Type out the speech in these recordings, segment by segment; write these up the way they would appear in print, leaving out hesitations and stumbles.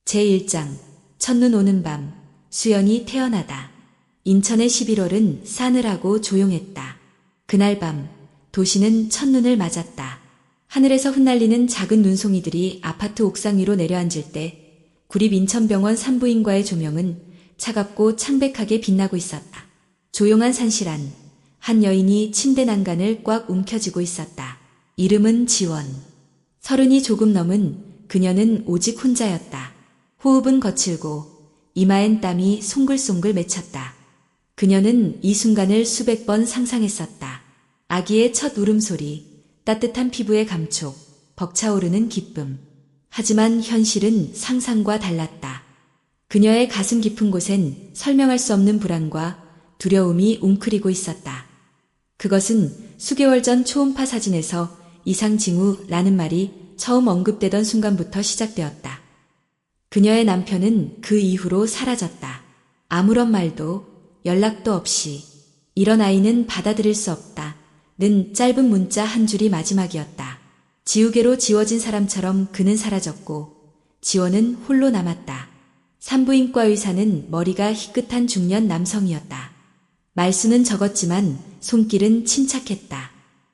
제1장 첫눈 오는 밤 수연이 태어나다. 인천의 11월은 싸늘하고 조용했다. 그날 밤 도시는 첫눈을 맞았다. 하늘에서 흩날리는 작은 눈송이들이 아파트 옥상 위로 내려앉을 때 구립 인천병원 산부인과의 조명은 차갑고 창백하게 빛나고 있었다. 조용한 산실 안 한 여인이 침대 난간을 꽉 움켜쥐고 있었다. 이름은 지원. 30이 조금 넘은 그녀는 오직 혼자였다. 호흡은 거칠고 이마엔 땀이 송글송글 맺혔다. 그녀는 이 순간을 수백 번 상상했었다. 아기의 첫 울음소리, 따뜻한 피부의 감촉, 벅차오르는 기쁨. 하지만 현실은 상상과 달랐다. 그녀의 가슴 깊은 곳엔 설명할 수 없는 불안과 두려움이 웅크리고 있었다. 그것은 수개월 전 초음파 사진에서 이상징후라는 말이 처음 언급되던 순간부터 시작되었다. 그녀의 남편은 그 이후로 사라졌다. 아무런 말도 연락도 없이. 이런 아이는 받아들일 수 없다. 는 짧은 문자 한 줄이 마지막이었다. 지우개로 지워진 사람처럼 그는 사라졌고 지원은 홀로 남았다. 산부인과 의사는 머리가 희끗한 중년 남성이었다. 말수는 적었지만 손길은 침착했다.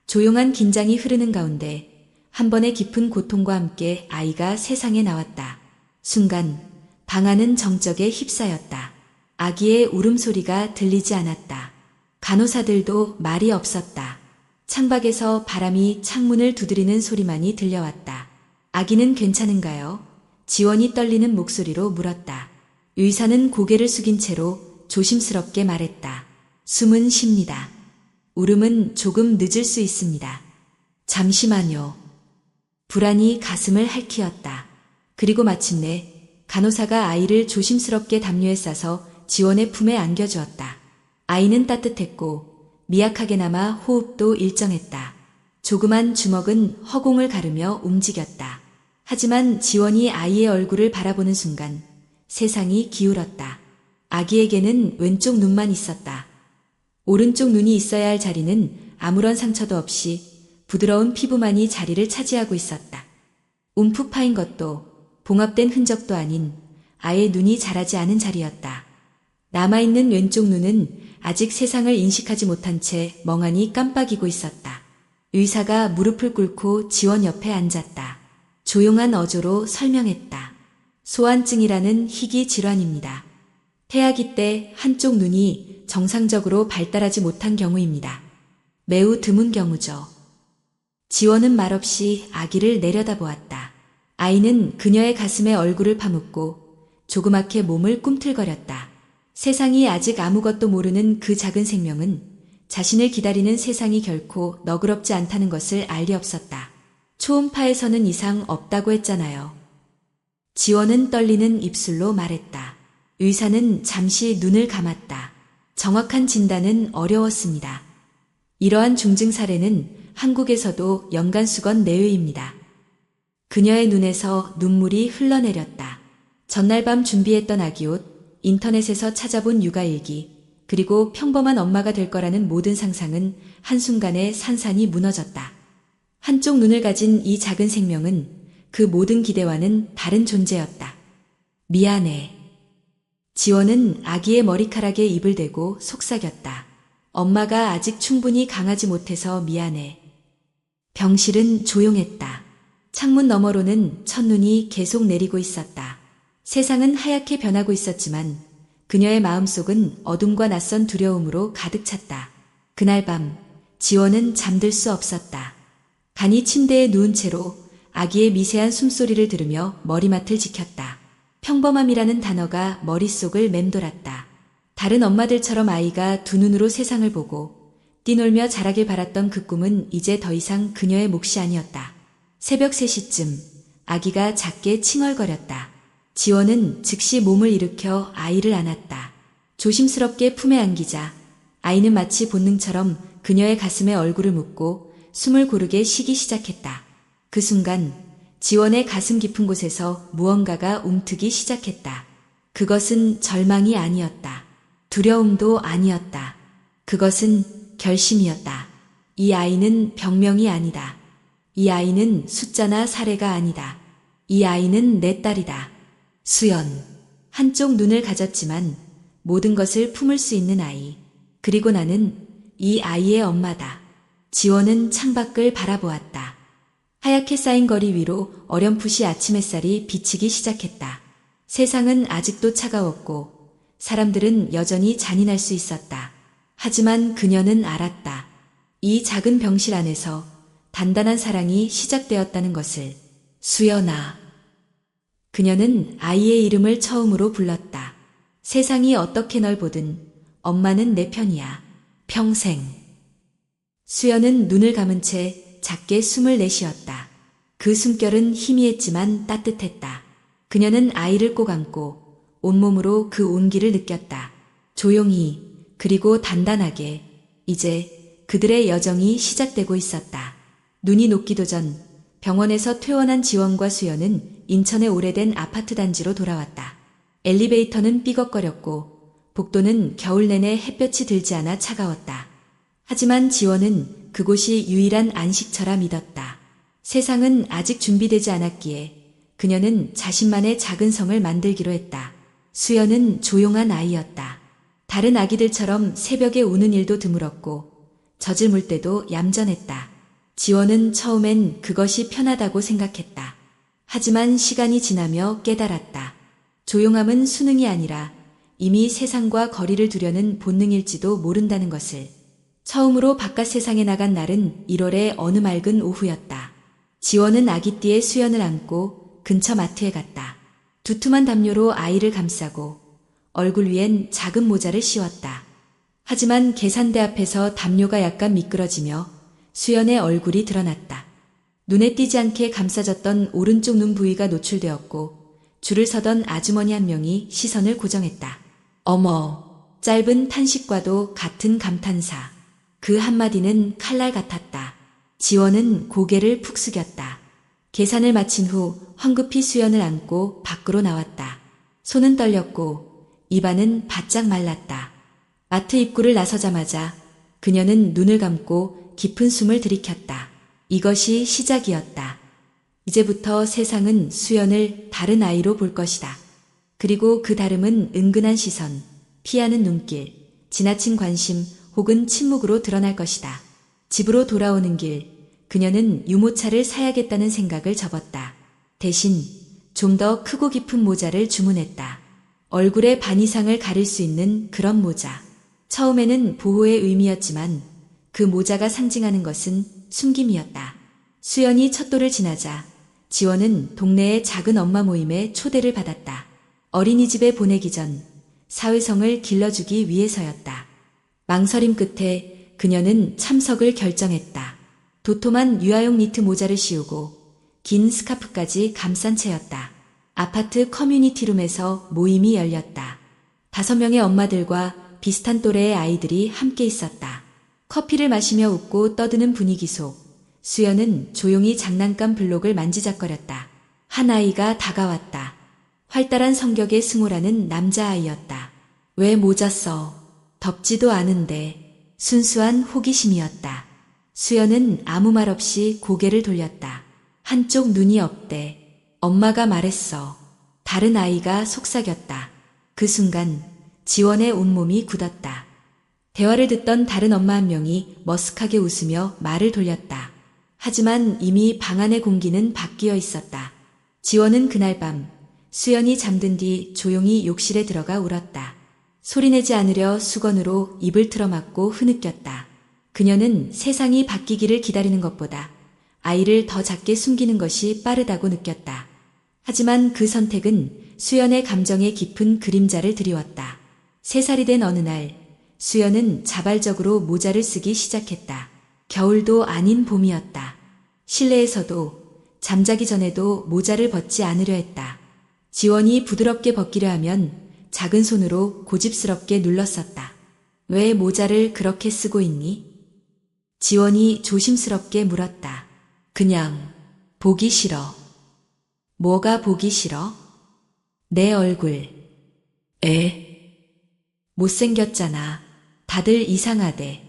조용한 긴장이 흐르는 가운데 한 번의 깊은 고통과 함께 아이가 세상에 나왔다. 순간 방 안은 정적에 휩싸였다. 아기의 울음소리가 들리지 않았다. 간호사들도 말이 없었다. 창밖에서 바람이 창문을 두드리는 소리만이 들려왔다. 아기는 괜찮은가요? 지원이 떨리는 목소리로 물었다. 의사는 고개를 숙인 채로 조심스럽게 말했다. 숨은 쉽니다. 울음은 조금 늦을 수 있습니다. 잠시만요. 불안이 가슴을 핥히었다. 그리고 마침내 간호사가 아이를 조심스럽게 담요에 싸서 지원의 품에 안겨주었다. 아이는 따뜻했고 미약하게나마 호흡도 일정했다. 조그만 주먹은 허공을 가르며 움직였다. 하지만 지원이 아이의 얼굴을 바라보는 순간 세상이 기울었다. 아기에게는 왼쪽 눈만 있었다. 오른쪽 눈이 있어야 할 자리는 아무런 상처도 없이 부드러운 피부만이 자리를 차지하고 있었다. 움푹 파인 것도 봉합된 흔적도 아닌 아예 눈이 자라지 않은 자리였다. 남아있는 왼쪽 눈은 아직 세상을 인식하지 못한 채 멍하니 깜빡이고 있었다. 의사가 무릎을 꿇고 지원 옆에 앉았다. 조용한 어조로 설명했다. 소환증이라는 희귀 질환입니다. 태아기 때 한쪽 눈이 정상적으로 발달하지 못한 경우입니다. 매우 드문 경우죠. 지원은 말없이 아기를 내려다보았다. 아이는 그녀의 가슴에 얼굴을 파묻고 조그맣게 몸을 꿈틀거렸다. 세상이 아직 아무것도 모르는 그 작은 생명은 자신을 기다리는 세상이 결코 너그럽지 않다는 것을 알 리 없었다. 초음파에서는 이상 없다고 했잖아요. 지원은 떨리는 입술로 말했다. 의사는 잠시 눈을 감았다. 정확한 진단은 어려웠습니다. 이러한 중증 사례는 한국에서도 연간 수건 내외입니다. 그녀의 눈에서 눈물이 흘러내렸다. 전날 밤 준비했던 아기옷, 인터넷에서 찾아본 육아일기, 그리고 평범한 엄마가 될 거라는 모든 상상은 한순간에 산산이 무너졌다. 한쪽 눈을 가진 이 작은 생명은 그 모든 기대와는 다른 존재였다. 미안해. 지원은 아기의 머리카락에 입을 대고 속삭였다. 엄마가 아직 충분히 강하지 못해서 미안해. 병실은 조용했다. 창문 너머로는 첫눈이 계속 내리고 있었다. 세상은 하얗게 변하고 있었지만 그녀의 마음속은 어둠과 낯선 두려움으로 가득 찼다. 그날 밤 지원은 잠들 수 없었다. 간이 침대에 누운 채로 아기의 미세한 숨소리를 들으며 머리맡을 지켰다. 평범함이라는 단어가 머릿속을 맴돌았다. 다른 엄마들처럼 아이가 두 눈으로 세상을 보고 뛰놀며 자라길 바랐던 그 꿈은 이제 더 이상 그녀의 몫이 아니었다. 새벽 3시쯤 아기가 작게 칭얼거렸다. 지원은 즉시 몸을 일으켜 아이를 안았다. 조심스럽게 품에 안기자 아이는 마치 본능처럼 그녀의 가슴에 얼굴을 묻고 숨을 고르게 쉬기 시작했다. 그 순간 지원의 가슴 깊은 곳에서 무언가가 움트기 시작했다. 그것은 절망이 아니었다. 두려움도 아니었다. 그것은 결심이었다. 이 아이는 병명이 아니다. 이 아이는 숫자나 사례가 아니다. 이 아이는 내 딸이다. 수연. 한쪽 눈을 가졌지만 모든 것을 품을 수 있는 아이. 그리고 나는 이 아이의 엄마다. 지원은 창밖을 바라보았다. 하얗게 쌓인 거리 위로 어렴풋이 아침 햇살이 비치기 시작했다. 세상은 아직도 차가웠고 사람들은 여전히 잔인할 수 있었다. 하지만 그녀는 알았다. 이 작은 병실 안에서 단단한 사랑이 시작되었다는 것을. 수연아. 그녀는 아이의 이름을 처음으로 불렀다. 세상이 어떻게 널 보든 엄마는 내 편이야. 평생. 수연은 눈을 감은 채 작게 숨을 내쉬었다. 그 숨결은 희미했지만 따뜻했다. 그녀는 아이를 꼭 안고 온몸으로 그 온기를 느꼈다. 조용히 그리고 단단하게 이제 그들의 여정이 시작되고 있었다. 눈이 녹기도 전 병원에서 퇴원한 지원과 수연은 인천의 오래된 아파트 단지로 돌아왔다. 엘리베이터는 삐걱거렸고 복도는 겨울 내내 햇볕이 들지 않아 차가웠다. 하지만 지원은 그곳이 유일한 안식처라 믿었다. 세상은 아직 준비되지 않았기에 그녀는 자신만의 작은 성을 만들기로 했다. 수연은 조용한 아이였다. 다른 아기들처럼 새벽에 우는 일도 드물었고 젖을 물 때도 얌전했다. 지원은 처음엔 그것이 편하다고 생각했다. 하지만 시간이 지나며 깨달았다. 조용함은 수능이 아니라 이미 세상과 거리를 두려는 본능일지도 모른다는 것을. 처음으로 바깥 세상에 나간 날은 1월의 어느 맑은 오후였다. 지원은 아기띠에 수연을 안고 근처 마트에 갔다. 두툼한 담요로 아이를 감싸고 얼굴 위엔 작은 모자를 씌웠다. 하지만 계산대 앞에서 담요가 약간 미끄러지며 수연의 얼굴이 드러났다. 눈에 띄지 않게 감싸졌던 오른쪽 눈 부위가 노출되었고 줄을 서던 아주머니 한 명이 시선을 고정했다. 어머. 짧은 탄식과도 같은 감탄사. 그 한마디는 칼날 같았다. 지원은 고개를 푹 숙였다. 계산을 마친 후 황급히 수연을 안고 밖으로 나왔다. 손은 떨렸고 입안은 바짝 말랐다. 마트 입구를 나서자마자 그녀는 눈을 감고 깊은 숨을 들이켰다. 이것이 시작이었다. 이제부터 세상은 수연을 다른 아이로 볼 것이다. 그리고 그 다름은 은근한 시선, 피하는 눈길, 지나친 관심 혹은 침묵으로 드러날 것이다. 집으로 돌아오는 길, 그녀는 유모차를 사야겠다는 생각을 접었다. 대신 좀 더 크고 깊은 모자를 주문했다. 얼굴의 반 이상을 가릴 수 있는 그런 모자. 처음에는 보호의 의미였지만 그 모자가 상징하는 것은 숨김이었다. 수연이 첫 돌을 지나자 지원은 동네의 작은 엄마 모임에 초대를 받았다. 어린이집에 보내기 전 사회성을 길러주기 위해서였다. 망설임 끝에 그녀는 참석을 결정했다. 도톰한 유아용 니트 모자를 씌우고 긴 스카프까지 감싼 채였다. 아파트 커뮤니티룸에서 모임이 열렸다. 5명의 엄마들과 비슷한 또래의 아이들이 함께 있었다. 커피를 마시며 웃고 떠드는 분위기 속 수연은 조용히 장난감 블록을 만지작거렸다. 한 아이가 다가왔다. 활달한 성격의 승호라는 남자아이였다. 왜 모자 써? 덥지도 않은데. 순수한 호기심이었다. 수연은 아무 말 없이 고개를 돌렸다. 한쪽 눈이 없대. 엄마가 말했어. 다른 아이가 속삭였다. 그 순간 지원의 온몸이 굳었다. 대화를 듣던 다른 엄마 한 명이 머쓱하게 웃으며 말을 돌렸다. 하지만 이미 방 안의 공기는 바뀌어 있었다. 지원은 그날 밤 수연이 잠든 뒤 조용히 욕실에 들어가 울었다. 소리내지 않으려 수건으로 입을 틀어막고 흐느꼈다. 그녀는 세상이 바뀌기를 기다리는 것보다 아이를 더 작게 숨기는 것이 빠르다고 느꼈다. 하지만 그 선택은 수연의 감정에 깊은 그림자를 드리웠다. 3살이 된 어느 날 수연은 자발적으로 모자를 쓰기 시작했다. 겨울도 아닌 봄이었다. 실내에서도 잠자기 전에도 모자를 벗지 않으려 했다. 지원이 부드럽게 벗기려 하면 작은 손으로 고집스럽게 눌렀었다. 왜 모자를 그렇게 쓰고 있니? 지원이 조심스럽게 물었다. 그냥 보기 싫어. 뭐가 보기 싫어? 내 얼굴. 못생겼잖아. 다들 이상하대.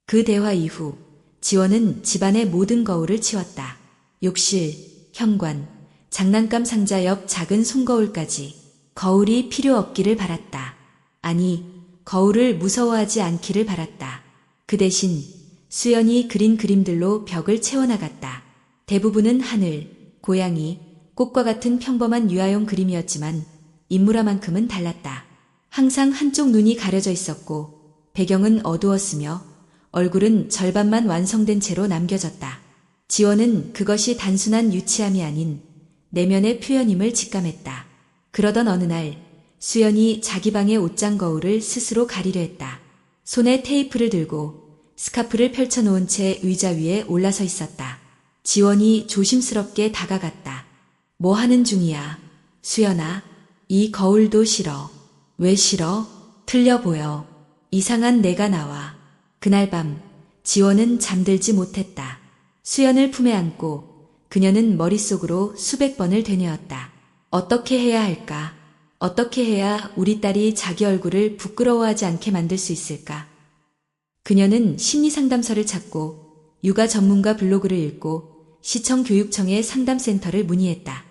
그 대화 이후 지원은 집안의 모든 거울을 치웠다. 욕실, 현관, 장난감 상자 옆 작은 손거울까지. 거울이 필요 없기를 바랐다. 아니, 거울을 무서워하지 않기를 바랐다. 그 대신 수연이 그린 그림들로 벽을 채워나갔다. 대부분은 하늘, 고양이, 꽃과 같은 평범한 유아용 그림이었지만 인물화만큼은 달랐다. 항상 한쪽 눈이 가려져 있었고 배경은 어두웠으며 얼굴은 절반만 완성된 채로 남겨졌다. 지원은 그것이 단순한 유치함이 아닌 내면의 표현임을 직감했다. 그러던 어느 날 수연이 자기 방의 옷장 거울을 스스로 가리려 했다. 손에 테이프를 들고 스카프를 펼쳐놓은 채 의자 위에 올라서 있었다. 지원이 조심스럽게 다가갔다. 뭐 하는 중이야? 수연아, 이 거울도 싫어. 왜 싫어? 틀려 보여. 이상한 내가 나와. 그날 밤 지원은 잠들지 못했다. 수연을 품에 안고 그녀는 머릿속으로 수백 번을 되뇌었다. 어떻게 해야 할까? 어떻게 해야 우리 딸이 자기 얼굴을 부끄러워하지 않게 만들 수 있을까? 그녀는 심리상담서를 찾고 육아 전문가 블로그를 읽고 시청교육청의 상담센터를 문의했다.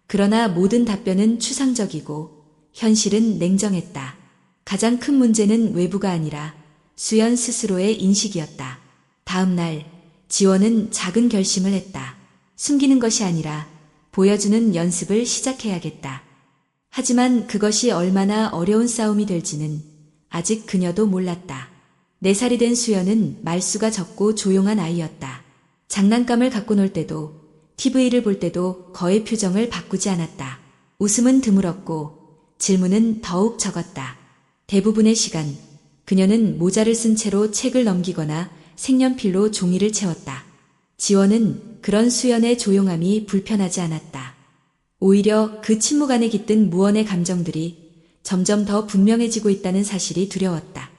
그러나 모든 답변은 추상적이고 현실은 냉정했다. 가장 큰 문제는 외부가 아니라 수연 스스로의 인식이었다. 다음 날 지원은 작은 결심을 했다. 숨기는 것이 아니라 보여주는 연습을 시작해야겠다. 하지만 그것이 얼마나 어려운 싸움이 될지는 아직 그녀도 몰랐다. 4살이 된 수연은 말수가 적고 조용한 아이였다. 장난감을 갖고 놀 때도 TV를 볼 때도 거의 표정을 바꾸지 않았다. 웃음은 드물었고 질문은 더욱 적었다. 대부분의 시간 그녀는 모자를 쓴 채로 책을 넘기거나 색연필로 종이를 채웠다. 지원은 그런 수연의 조용함이 불편하지 않았다. 오히려 그 침묵 안에 깃든 무언의 감정들이 점점 더 분명해지고 있다는 사실이 두려웠다.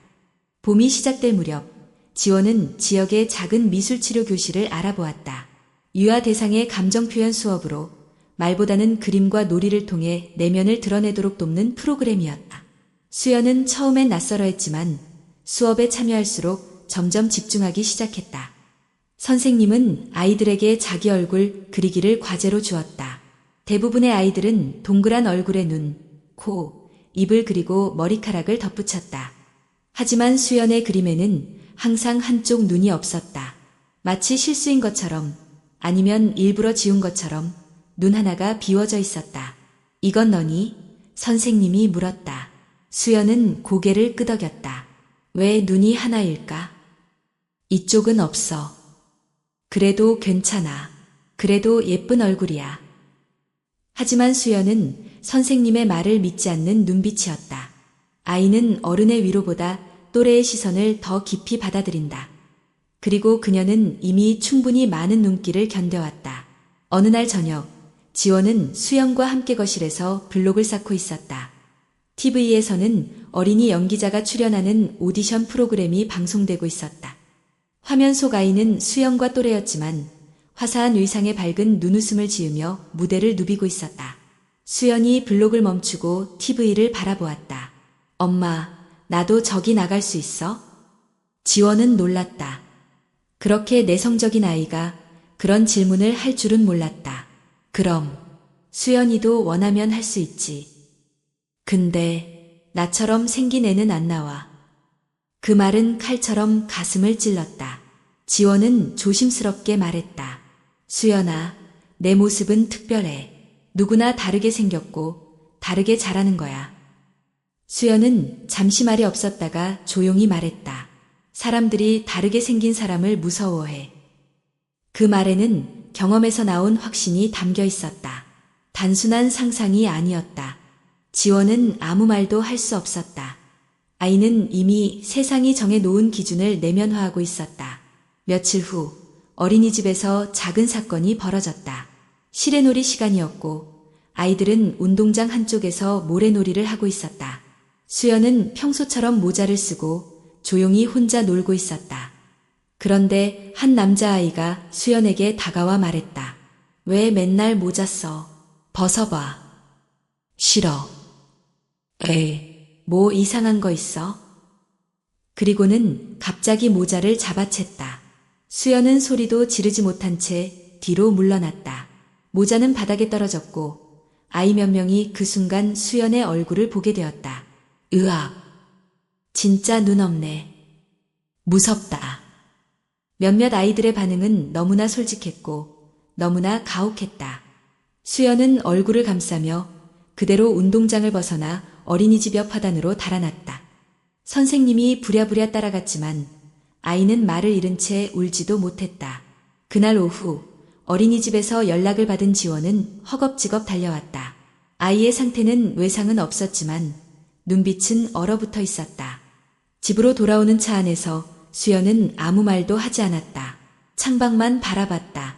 봄이 시작될 무렵 지원은 지역의 작은 미술치료 교실을 알아보았다. 유아 대상의 감정표현 수업으로 말보다는 그림과 놀이를 통해 내면을 드러내도록 돕는 프로그램이었다. 수연은 처음엔 낯설어했지만 수업에 참여할수록 점점 집중하기 시작했다. 선생님은 아이들에게 자기 얼굴 그리기를 과제로 주었다. 대부분의 아이들은 동그란 얼굴에 눈, 코, 입을 그리고 머리카락을 덧붙였다. 하지만 수연의 그림에는 항상 한쪽 눈이 없었다. 마치 실수인 것처럼 아니면 일부러 지운 것처럼 눈 하나가 비워져 있었다. 이건 너니? 선생님이 물었다. 수연은 고개를 끄덕였다. 왜 눈이 하나일까? 이쪽은 없어. 그래도 괜찮아. 그래도 예쁜 얼굴이야. 하지만 수연은 선생님의 말을 믿지 않는 눈빛이었다. 아이는 어른의 위로보다 또래의 시선을 더 깊이 받아들인다. 그리고 그녀는 이미 충분히 많은 눈길을 견뎌왔다. 어느 날 저녁, 지원은 수연과 함께 거실에서 블록을 쌓고 있었다. TV에서는 어린이 연기자가 출연하는 오디션 프로그램이 방송되고 있었다. 화면 속 아이는 수연과 또래였지만 화사한 의상에 밝은 눈웃음을 지으며 무대를 누비고 있었다. 수연이 블록을 멈추고 TV를 바라보았다. 엄마, 나도 저기 나갈 수 있어? 지원은 놀랐다. 그렇게 내성적인 아이가 그런 질문을 할 줄은 몰랐다. 그럼 수연이도 원하면 할 수 있지. 근데 나처럼 생긴 애는 안 나와. 그 말은 칼처럼 가슴을 찔렀다. 지원은 조심스럽게 말했다. 수연아, 내 모습은 특별해. 누구나 다르게 생겼고 다르게 자라는 거야. 수연은 잠시 말이 없었다가 조용히 말했다. 사람들이 다르게 생긴 사람을 무서워해. 그 말에는 경험에서 나온 확신이 담겨 있었다. 단순한 상상이 아니었다. 지원은 아무 말도 할 수 없었다. 아이는 이미 세상이 정해놓은 기준을 내면화하고 있었다. 며칠 후 어린이집에서 작은 사건이 벌어졌다. 실외놀이 시간이었고 아이들은 운동장 한쪽에서 모래놀이를 하고 있었다. 수연은 평소처럼 모자를 쓰고 조용히 혼자 놀고 있었다. 그런데 한 남자아이가 수연에게 다가와 말했다. 왜 맨날 모자 써? 벗어봐. 싫어. 뭐 이상한 거 있어? 그리고는 갑자기 모자를 잡아챘다. 수연은 소리도 지르지 못한 채 뒤로 물러났다. 모자는 바닥에 떨어졌고 아이 몇 명이 그 순간 수연의 얼굴을 보게 되었다. 으악. 진짜 눈 없네. 무섭다. 몇몇 아이들의 반응은 너무나 솔직했고 너무나 가혹했다. 수연은 얼굴을 감싸며 그대로 운동장을 벗어나 어린이집 옆 화단으로 달아났다. 선생님이 부랴부랴 따라갔지만 아이는 말을 잃은 채 울지도 못했다. 그날 오후 어린이집에서 연락을 받은 지원은 허겁지겁 달려왔다. 아이의 상태는 외상은 없었지만 눈빛은 얼어붙어 있었다. 집으로 돌아오는 차 안에서 수연은 아무 말도 하지 않았다. 창밖만 바라봤다.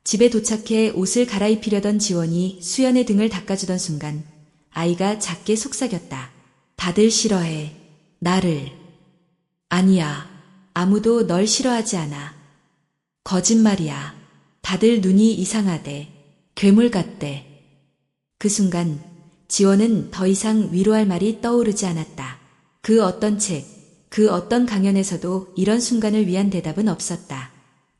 집에 도착해 옷을 갈아입히려던 지원이 수연의 등을 닦아주던 순간 아이가 작게 속삭였다. 다들 싫어해. 나를. 아니야. 아무도 널 싫어하지 않아. 거짓말이야. 다들 눈이 이상하대. 괴물 같대. 그 순간 지원은 더 이상 위로할 말이 떠오르지 않았다. 그 어떤 책, 그 어떤 강연에서도 이런 순간을 위한 대답은 없었다.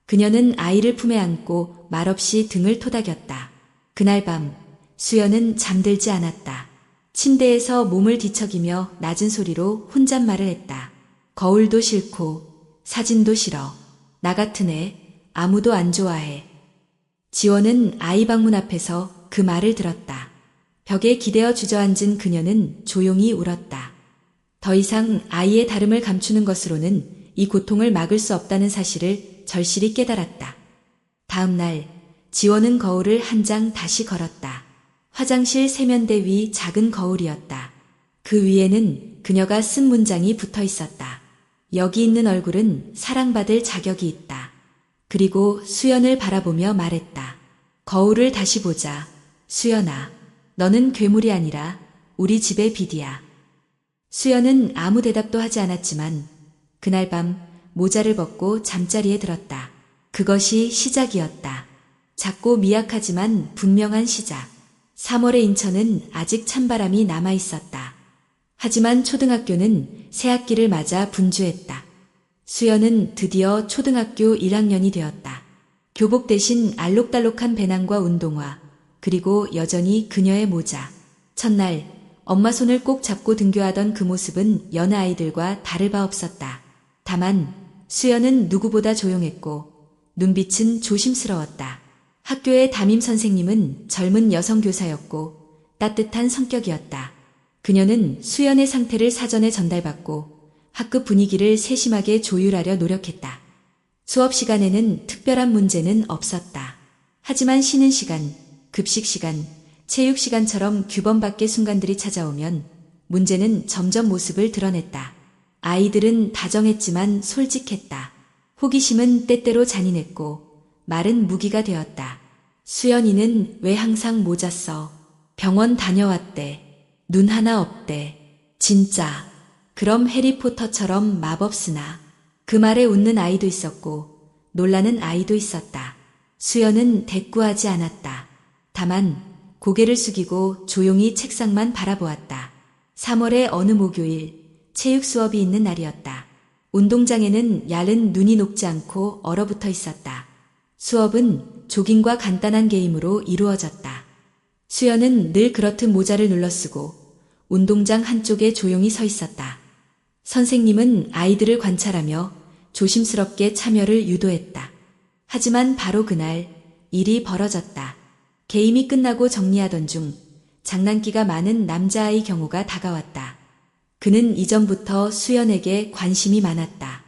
그녀는 아이를 품에 안고 말없이 등을 토닥였다. 그날 밤 수연은 잠들지 않았다. 침대에서 몸을 뒤척이며 낮은 소리로 혼잣말을 했다. 거울도 싫고 사진도 싫어. 나 같은 애 아무도 안 좋아해. 지원은 아이 방문 앞에서 그 말을 들었다. 벽에 기대어 주저앉은 그녀는 조용히 울었다. 더 이상 아이의 다름을 감추는 것으로는 이 고통을 막을 수 없다는 사실을 절실히 깨달았다. 다음 날 지원은 거울을 한 장 다시 걸었다. 화장실 세면대 위 작은 거울이었다. 그 위에는 그녀가 쓴 문장이 붙어 있었다. 여기 있는 얼굴은 사랑받을 자격이 있다. 그리고 수연을 바라보며 말했다. 거울을 다시 보자. 수연아, 너는 괴물이 아니라 우리 집의 빛이야. 수연은 아무 대답도 하지 않았지만 그날 밤 모자를 벗고 잠자리에 들었다. 그것이 시작이었다. 작고 미약하지만 분명한 시작. 3월의 인천은 아직 찬바람이 남아 있었다. 하지만 초등학교는 새학기를 맞아 분주했다. 수연은 드디어 초등학교 1학년이 되었다. 교복 대신 알록달록한 배낭과 운동화, 그리고 여전히 그녀의 모자. 첫날 엄마 손을 꼭 잡고 등교하던 그 모습은 여느 아이들과 다를 바 없었다. 다만 수연은 누구보다 조용했고 눈빛은 조심스러웠다. 학교의 담임 선생님은 젊은 여성 교사였고 따뜻한 성격이었다. 그녀는 수연의 상태를 사전에 전달받고 학급 분위기를 세심하게 조율하려 노력했다. 수업 시간에는 특별한 문제는 없었다. 하지만 쉬는 시간, 급식 시간, 체육 시간처럼 규범 밖의 순간들이 찾아오면 문제는 점점 모습을 드러냈다. 아이들은 다정했지만 솔직했다. 호기심은 때때로 잔인했고 말은 무기가 되었다. 수연이는 왜 항상 모자 써? 병원 다녀왔대. 눈 하나 없대. 진짜. 그럼 해리포터처럼 마법 쓰나? 그 말에 웃는 아이도 있었고 놀라는 아이도 있었다. 수연은 대꾸하지 않았다. 다만 고개를 숙이고 조용히 책상만 바라보았다. 3월의 어느 목요일 체육 수업이 있는 날이었다. 운동장에는 얇은 눈이 녹지 않고 얼어붙어 있었다. 수업은 조깅과 간단한 게임으로 이루어졌다. 수연은 늘 그렇듯 모자를 눌러쓰고 운동장 한쪽에 조용히 서 있었다. 선생님은 아이들을 관찰하며 조심스럽게 참여를 유도했다. 하지만 바로 그날 일이 벌어졌다. 게임이 끝나고 정리하던 중 장난기가 많은 남자아이 경우가 다가왔다. 그는 이전부터 수연에게 관심이 많았다.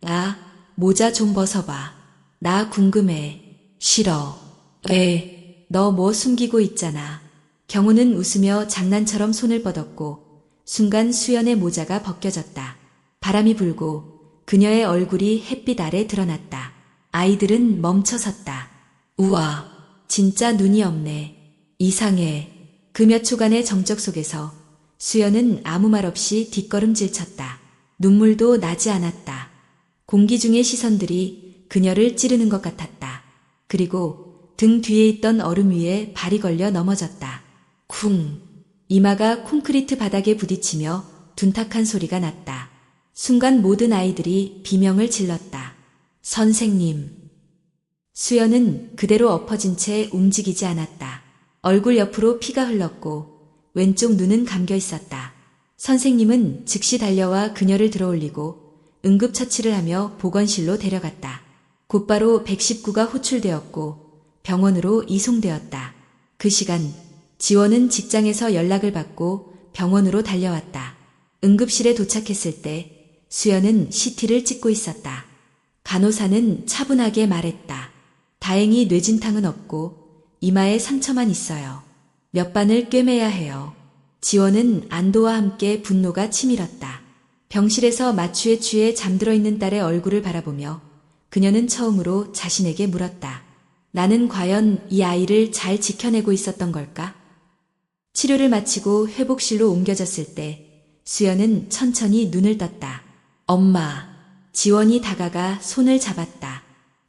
야, 모자 좀 벗어봐. 나 궁금해. 싫어. 너 뭐 숨기고 있잖아. 경우는 웃으며 장난처럼 손을 뻗었고 순간 수연의 모자가 벗겨졌다. 바람이 불고 그녀의 얼굴이 햇빛 아래 드러났다. 아이들은 멈춰섰다. 우와, 진짜 눈이 없네. 이상해. 그 몇 초간의 정적 속에서 수연은 아무 말 없이 뒷걸음질 쳤다. 눈물도 나지 않았다. 공기 중의 시선들이 그녀를 찌르는 것 같았다. 그리고 등 뒤에 있던 얼음 위에 발이 걸려 넘어졌다. 쿵. 이마가 콘크리트 바닥에 부딪히며 둔탁한 소리가 났다. 순간 모든 아이들이 비명을 질렀다. 선생님. 수연은 그대로 엎어진 채 움직이지 않았다. 얼굴 옆으로 피가 흘렀고 왼쪽 눈은 감겨 있었다. 선생님은 즉시 달려와 그녀를 들어올리고 응급처치를 하며 보건실로 데려갔다. 곧바로 119가 호출되었고 병원으로 이송되었다. 그 시간 지원은 직장에서 연락을 받고 병원으로 달려왔다. 응급실에 도착했을 때 수연은 CT를 찍고 있었다. 간호사는 차분하게 말했다. 다행히 뇌진탕은 없고 이마에 상처만 있어요. 몇 반을 꿰매야 해요. 지원은 안도와 함께 분노가 치밀었다. 병실에서 마취에 취해 잠들어 있는 딸의 얼굴을 바라보며 그녀는 처음으로 자신에게 물었다. 나는 과연 이 아이를 잘 지켜내고 있었던 걸까? 치료를 마치고 회복실로 옮겨졌을 때 수연은 천천히 눈을 떴다. 엄마. 지원이 다가가 손을 잡았다.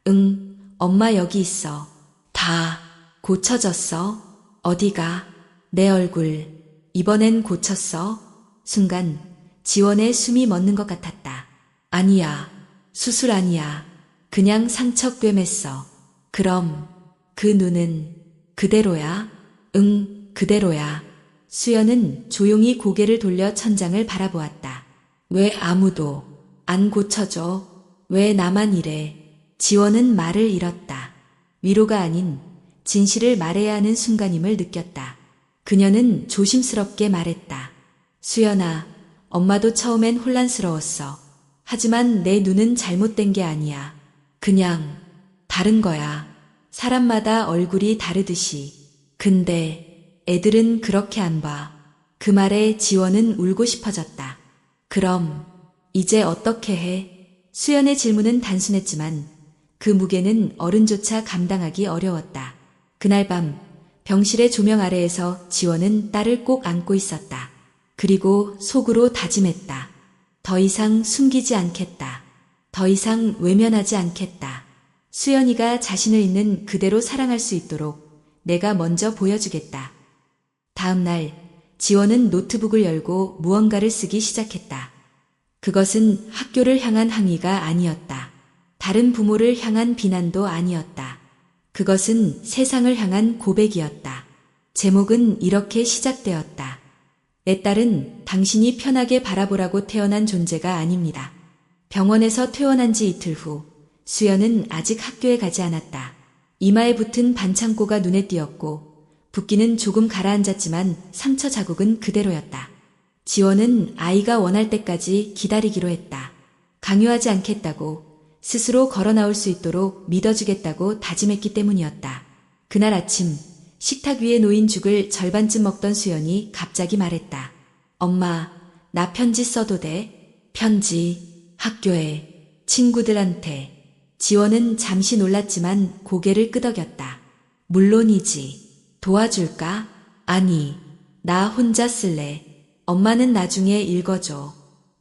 응, 엄마 여기 있어. 다 고쳐졌어? 어디가? 내 얼굴. 이번엔 고쳤어? 순간 지원의 숨이 멎는 것 같았다. 아니야. 수술 아니야. 그냥 상처 꿰맸어. 그럼 그 눈은 그대로야? 응, 그대로야. 수연은 조용히 고개를 돌려 천장을 바라보았다. 왜 아무도 안 고쳐줘? 왜 나만 이래? 지원은 말을 잃었다. 위로가 아닌 진실을 말해야 하는 순간임을 느꼈다. 그녀는 조심스럽게 말했다. 수연아, 엄마도 처음엔 혼란스러웠어. 하지만 내 눈은 잘못된 게 아니야. 그냥 다른 거야. 사람마다 얼굴이 다르듯이. 근데 애들은 그렇게 안 봐. 그 말에 지원은 울고 싶어졌다. 그럼 이제 어떻게 해? 수연의 질문은 단순했지만 그 무게는 어른조차 감당하기 어려웠다. 그날 밤 병실의 조명 아래에서 지원은 딸을 꼭 안고 있었다. 그리고 속으로 다짐했다. 더 이상 숨기지 않겠다. 더 이상 외면하지 않겠다. 수연이가 자신을 있는 그대로 사랑할 수 있도록 내가 먼저 보여주겠다. 다음 날 지원은 노트북을 열고 무언가를 쓰기 시작했다. 그것은 학교를 향한 항의가 아니었다. 다른 부모를 향한 비난도 아니었다. 그것은 세상을 향한 고백이었다. 제목은 이렇게 시작되었다. 내 딸은 당신이 편하게 바라보라고 태어난 존재가 아닙니다. 병원에서 퇴원한 지 이틀 후 수연은 아직 학교에 가지 않았다. 이마에 붙은 반창고가 눈에 띄었고 붓기는 조금 가라앉았지만 상처 자국은 그대로였다. 지원은 아이가 원할 때까지 기다리기로 했다. 강요하지 않겠다고, 스스로 걸어 나올 수 있도록 믿어주겠다고 다짐했기 때문이었다. 그날 아침 식탁 위에 놓인 죽을 절반쯤 먹던 수연이 갑자기 말했다. 엄마, 나 편지 써도 돼? 편지, 학교에, 친구들한테. 지원은 잠시 놀랐지만 고개를 끄덕였다. 물론이지. 도와줄까? 아니, 나 혼자 쓸래. 엄마는 나중에 읽어줘.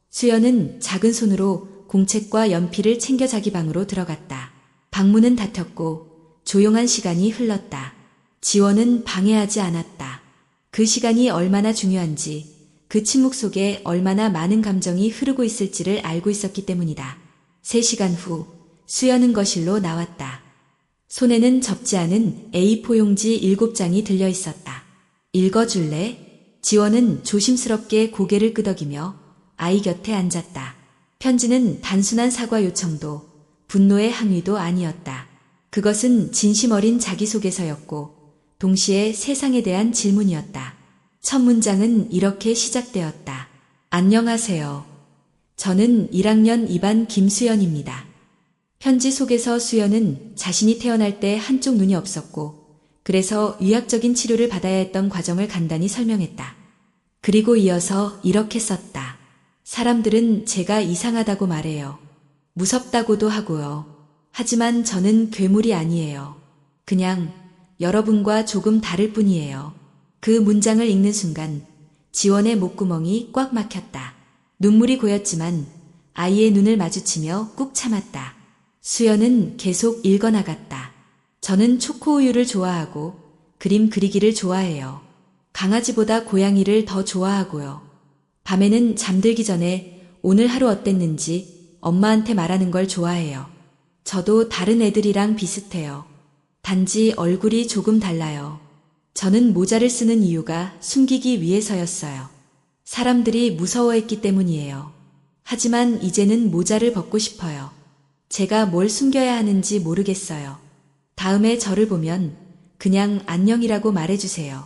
수연은 작은 손으로 공책과 연필을 챙겨 자기 방으로 들어갔다. 방문은 닫혔고 조용한 시간이 흘렀다. 지원은 방해하지 않았다. 그 시간이 얼마나 중요한지, 그 침묵 속에 얼마나 많은 감정이 흐르고 있을지를 알고 있었기 때문이다. 3시간 후 수연은 거실로 나왔다. 손에는 접지 않은 A4 용지 7장이 들려 있었다. 읽어줄래? 지원은 조심스럽게 고개를 끄덕이며 아이 곁에 앉았다. 편지는 단순한 사과 요청도 분노의 항의도 아니었다. 그것은 진심 어린 자기소개서였고 동시에 세상에 대한 질문이었다. 첫 문장은 이렇게 시작되었다. 안녕하세요. 저는 1학년 2반 김수연입니다. 편지 속에서 수연은 자신이 태어날 때 한쪽 눈이 없었고 그래서 의학적인 치료를 받아야 했던 과정을 간단히 설명했다. 그리고 이어서 이렇게 썼다. 사람들은 제가 이상하다고 말해요. 무섭다고도 하고요. 하지만 저는 괴물이 아니에요. 그냥 여러분과 조금 다를 뿐이에요. 그 문장을 읽는 순간 지원의 목구멍이 꽉 막혔다. 눈물이 고였지만 아이의 눈을 마주치며 꾹 참았다. 수연은 계속 읽어나갔다. 저는 초코우유를 좋아하고 그림 그리기를 좋아해요. 강아지보다 고양이를 더 좋아하고요. 밤에는 잠들기 전에 오늘 하루 어땠는지 엄마한테 말하는 걸 좋아해요. 저도 다른 애들이랑 비슷해요. 단지 얼굴이 조금 달라요. 저는 모자를 쓰는 이유가 숨기기 위해서였어요. 사람들이 무서워했기 때문이에요. 하지만 이제는 모자를 벗고 싶어요. 제가 뭘 숨겨야 하는지 모르겠어요. 다음에 저를 보면 그냥 안녕이라고 말해주세요.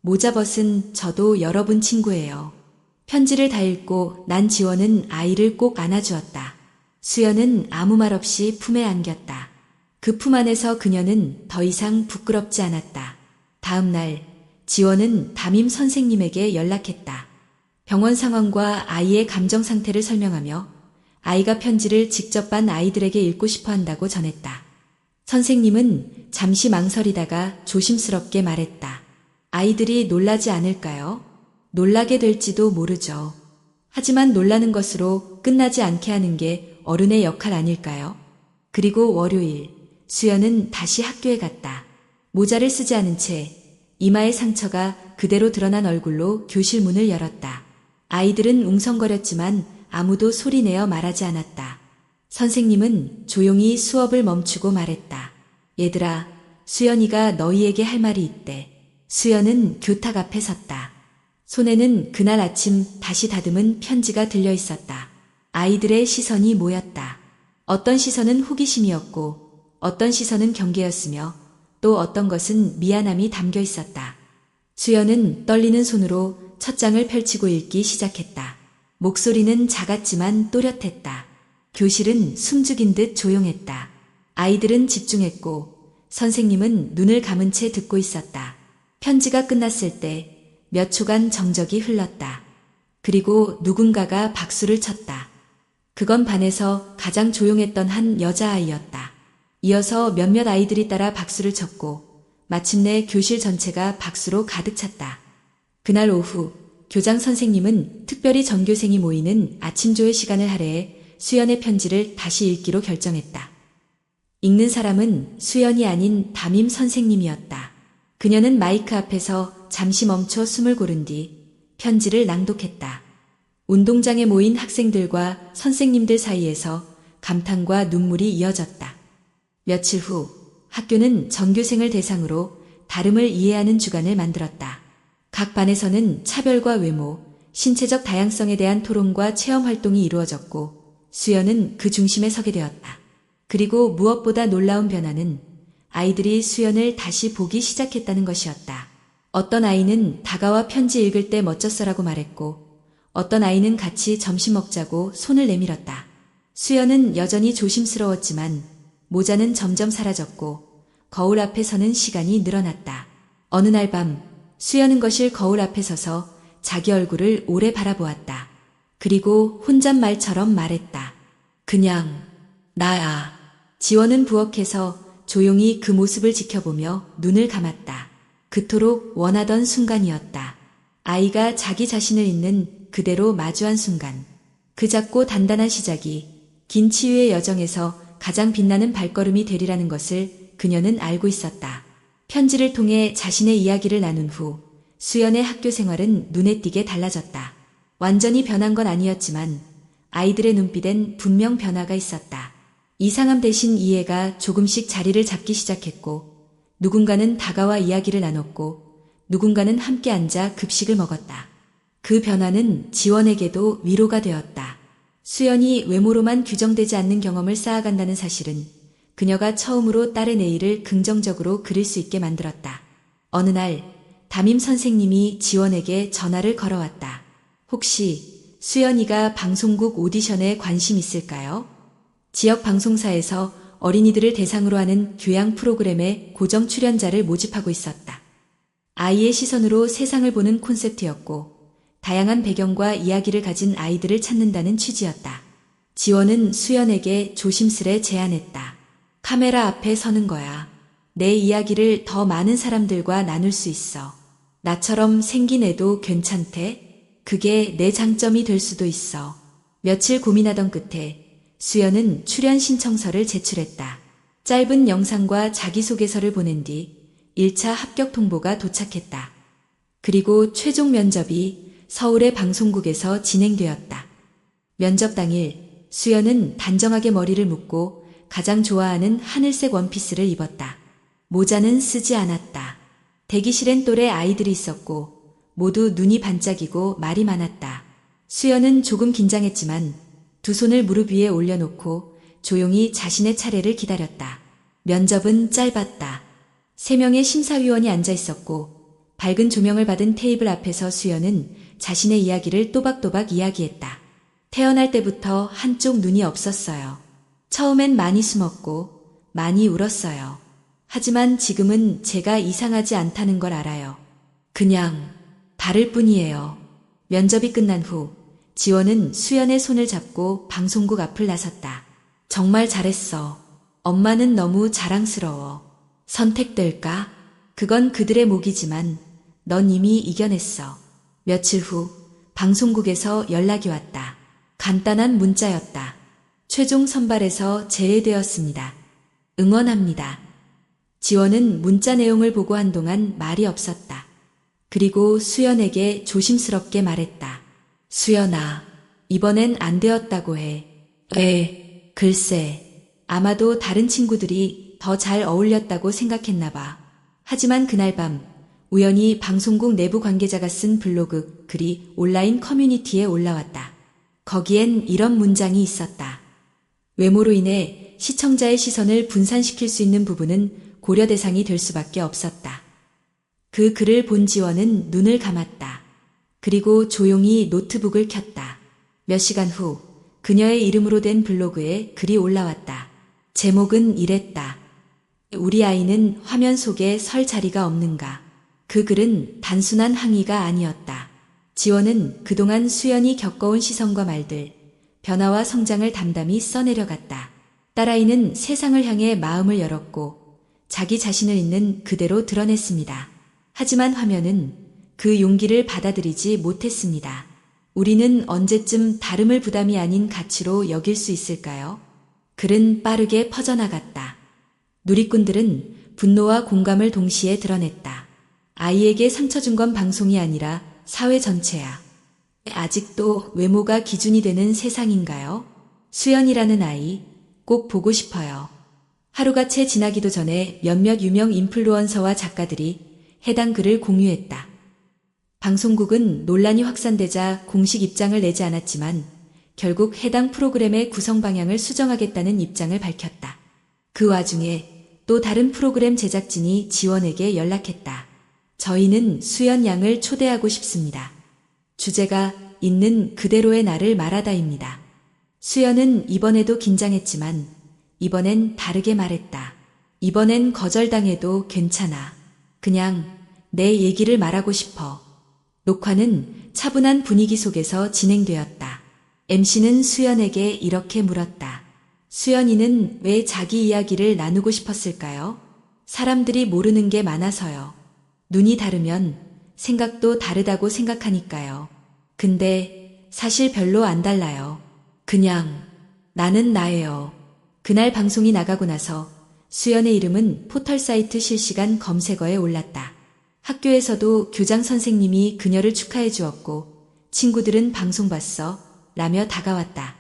모자 벗은 저도 여러분 친구예요. 편지를 다 읽고 난 지원은 아이를 꼭 안아주었다. 수연은 아무 말 없이 품에 안겼다. 그 품 안에서 그녀는 더 이상 부끄럽지 않았다. 다음 날 지원은 담임 선생님에게 연락했다. 병원 상황과 아이의 감정 상태를 설명하며 아이가 편지를 직접 반 아이들에게 읽고 싶어 한다고 전했다. 선생님은 잠시 망설이다가 조심스럽게 말했다. 아이들이 놀라지 않을까요? 놀라게 될지도 모르죠. 하지만 놀라는 것으로 끝나지 않게 하는 게 어른의 역할 아닐까요? 그리고 월요일, 수연은 다시 학교에 갔다. 모자를 쓰지 않은 채 이마의 상처가 그대로 드러난 얼굴로 교실 문을 열었다. 아이들은 웅성거렸지만 아무도 소리내어 말하지 않았다. 선생님은 조용히 수업을 멈추고 말했다. 얘들아, 수연이가 너희에게 할 말이 있대. 수연은 교탁 앞에 섰다. 손에는 그날 아침 다시 다듬은 편지가 들려 있었다. 아이들의 시선이 모였다. 어떤 시선은 호기심이었고 어떤 시선은 경계였으며 또 어떤 것은 미안함이 담겨 있었다. 수연은 떨리는 손으로 첫 장을 펼치고 읽기 시작했다. 목소리는 작았지만 또렷했다. 교실은 숨죽인 듯 조용했다. 아이들은 집중했고 선생님은 눈을 감은 채 듣고 있었다. 편지가 끝났을 때 몇 초간 정적이 흘렀다. 그리고 누군가가 박수를 쳤다. 그건 반에서 가장 조용했던 한 여자아이였다. 이어서 몇몇 아이들이 따라 박수를 쳤고 마침내 교실 전체가 박수로 가득 찼다. 그날 오후 교장 선생님은 특별히 전교생이 모이는 아침조회 시간을 할애해 수연의 편지를 다시 읽기로 결정했다. 읽는 사람은 수연이 아닌 담임 선생님이었다. 그녀는 마이크 앞에서 잠시 멈춰 숨을 고른 뒤 편지를 낭독했다. 운동장에 모인 학생들과 선생님들 사이에서 감탄과 눈물이 이어졌다. 며칠 후 학교는 전교생을 대상으로 다름을 이해하는 주간을 만들었다. 각 반에서는 차별과 외모, 신체적 다양성에 대한 토론과 체험 활동이 이루어졌고 수연은 그 중심에 서게 되었다. 그리고 무엇보다 놀라운 변화는 아이들이 수연을 다시 보기 시작했다는 것이었다. 어떤 아이는 다가와 편지 읽을 때 멋졌어라고 말했고 어떤 아이는 같이 점심 먹자고 손을 내밀었다. 수연은 여전히 조심스러웠지만 모자는 점점 사라졌고 거울 앞에 서는 시간이 늘어났다. 어느 날 밤 수연은 거실 거울 앞에 서서 자기 얼굴을 오래 바라보았다. 그리고 혼잣말처럼 말했다. 그냥 나야. 지원은 부엌에서 조용히 그 모습을 지켜보며 눈을 감았다. 그토록 원하던 순간이었다. 아이가 자기 자신을 있는 그대로 마주한 순간. 그 작고 단단한 시작이 긴 치유의 여정에서 가장 빛나는 발걸음이 되리라는 것을 그녀는 알고 있었다. 편지를 통해 자신의 이야기를 나눈 후 수연의 학교 생활은 눈에 띄게 달라졌다. 완전히 변한 건 아니었지만 아이들의 눈빛엔 분명 변화가 있었다. 이상함 대신 이해가 조금씩 자리를 잡기 시작했고 누군가는 다가와 이야기를 나눴고 누군가는 함께 앉아 급식을 먹었다. 그 변화는 지원에게도 위로가 되었다. 수연이 외모로만 규정되지 않는 경험을 쌓아간다는 사실은 그녀가 처음으로 딸의 내일을 긍정적으로 그릴 수 있게 만들었다. 어느 날 담임 선생님이 지원에게 전화를 걸어왔다. 혹시 수연이가 방송국 오디션에 관심 있을까요? 지역 방송사에서 어린이들을 대상으로 하는 교양 프로그램에 고정 출연자를 모집하고 있었다. 아이의 시선으로 세상을 보는 콘셉트였고 다양한 배경과 이야기를 가진 아이들을 찾는다는 취지였다. 지원은 수연에게 조심스레 제안했다. 카메라 앞에 서는 거야. 내 이야기를 더 많은 사람들과 나눌 수 있어. 나처럼 생긴 애도 괜찮대? 그게 내 장점이 될 수도 있어. 며칠 고민하던 끝에 수연은 출연 신청서를 제출했다. 짧은 영상과 자기소개서를 보낸 뒤 1차 합격 통보가 도착했다. 그리고 최종 면접이 서울의 방송국에서 진행되었다. 면접 당일 수연은 단정하게 머리를 묶고 가장 좋아하는 하늘색 원피스를 입었다. 모자는 쓰지 않았다. 대기실엔 또래 아이들이 있었고 모두 눈이 반짝이고 말이 많았다. 수연은 조금 긴장했지만 두 손을 무릎 위에 올려놓고 조용히 자신의 차례를 기다렸다. 면접은 짧았다. 3명의 심사위원이 앉아 있었고 밝은 조명을 받은 테이블 앞에서 수연은 자신의 이야기를 또박또박 이야기했다. 태어날 때부터 한쪽 눈이 없었어요. 처음엔 많이 숨었고 많이 울었어요. 하지만 지금은 제가 이상하지 않다는 걸 알아요. 그냥 다를 뿐이에요. 면접이 끝난 후 지원은 수연의 손을 잡고 방송국 앞을 나섰다. 정말 잘했어. 엄마는 너무 자랑스러워. 선택될까? 그건 그들의 몫이지만 넌 이미 이겨냈어. 며칠 후 방송국에서 연락이 왔다. 간단한 문자였다. 최종 선발에서 제외되었습니다. 응원합니다. 지원은 문자 내용을 보고 한동안 말이 없었다. 그리고 수연에게 조심스럽게 말했다. 수연아, 이번엔 안 되었다고 해. 글쎄, 아마도 다른 친구들이 더 잘 어울렸다고 생각했나 봐. 하지만 그날 밤 우연히 방송국 내부 관계자가 쓴 블로그 글이 온라인 커뮤니티에 올라왔다. 거기엔 이런 문장이 있었다. 외모로 인해 시청자의 시선을 분산시킬 수 있는 부분은 고려 대상이 될 수밖에 없었다. 그 글을 본 지원은 눈을 감았다. 그리고 조용히 노트북을 켰다. 몇 시간 후 그녀의 이름으로 된 블로그에 글이 올라왔다. 제목은 이랬다. 우리 아이는 화면 속에 설 자리가 없는가. 그 글은 단순한 항의가 아니었다. 지원은 그동안 수연이 겪어온 시선과 말들, 변화와 성장을 담담히 써내려갔다. 딸아이는 세상을 향해 마음을 열었고 자기 자신을 있는 그대로 드러냈습니다. 하지만 화면은 그 용기를 받아들이지 못했습니다. 우리는 언제쯤 다름을 부담이 아닌 가치로 여길 수 있을까요? 글은 빠르게 퍼져나갔다. 누리꾼들은 분노와 공감을 동시에 드러냈다. 아이에게 상처 준 건 방송이 아니라 사회 전체야. 아직도 외모가 기준이 되는 세상인가요? 수연이라는 아이 꼭 보고 싶어요. 하루가 채 지나기도 전에 몇몇 유명 인플루언서와 작가들이 해당 글을 공유했다. 방송국은 논란이 확산되자 공식 입장을 내지 않았지만 결국 해당 프로그램의 구성 방향을 수정하겠다는 입장을 밝혔다. 그 와중에 또 다른 프로그램 제작진이 지원에게 연락했다. 저희는 수연 양을 초대하고 싶습니다. 주제가 있는 그대로의 나를 말하다입니다. 수연은 이번에도 긴장했지만 이번엔 다르게 말했다. 이번엔 거절당해도 괜찮아. 그냥 내 얘기를 말하고 싶어. 녹화는 차분한 분위기 속에서 진행되었다. MC는 수연에게 이렇게 물었다. 수연이는 왜 자기 이야기를 나누고 싶었을까요? 사람들이 모르는 게 많아서요. 눈이 다르면 생각도 다르다고 생각하니까요. 근데 사실 별로 안 달라요. 그냥 나는 나예요. 그날 방송이 나가고 나서 수연의 이름은 포털 사이트 실시간 검색어에 올랐다. 학교에서도 교장 선생님이 그녀를 축하해 주었고 친구들은 방송 봤어 라며 다가왔다.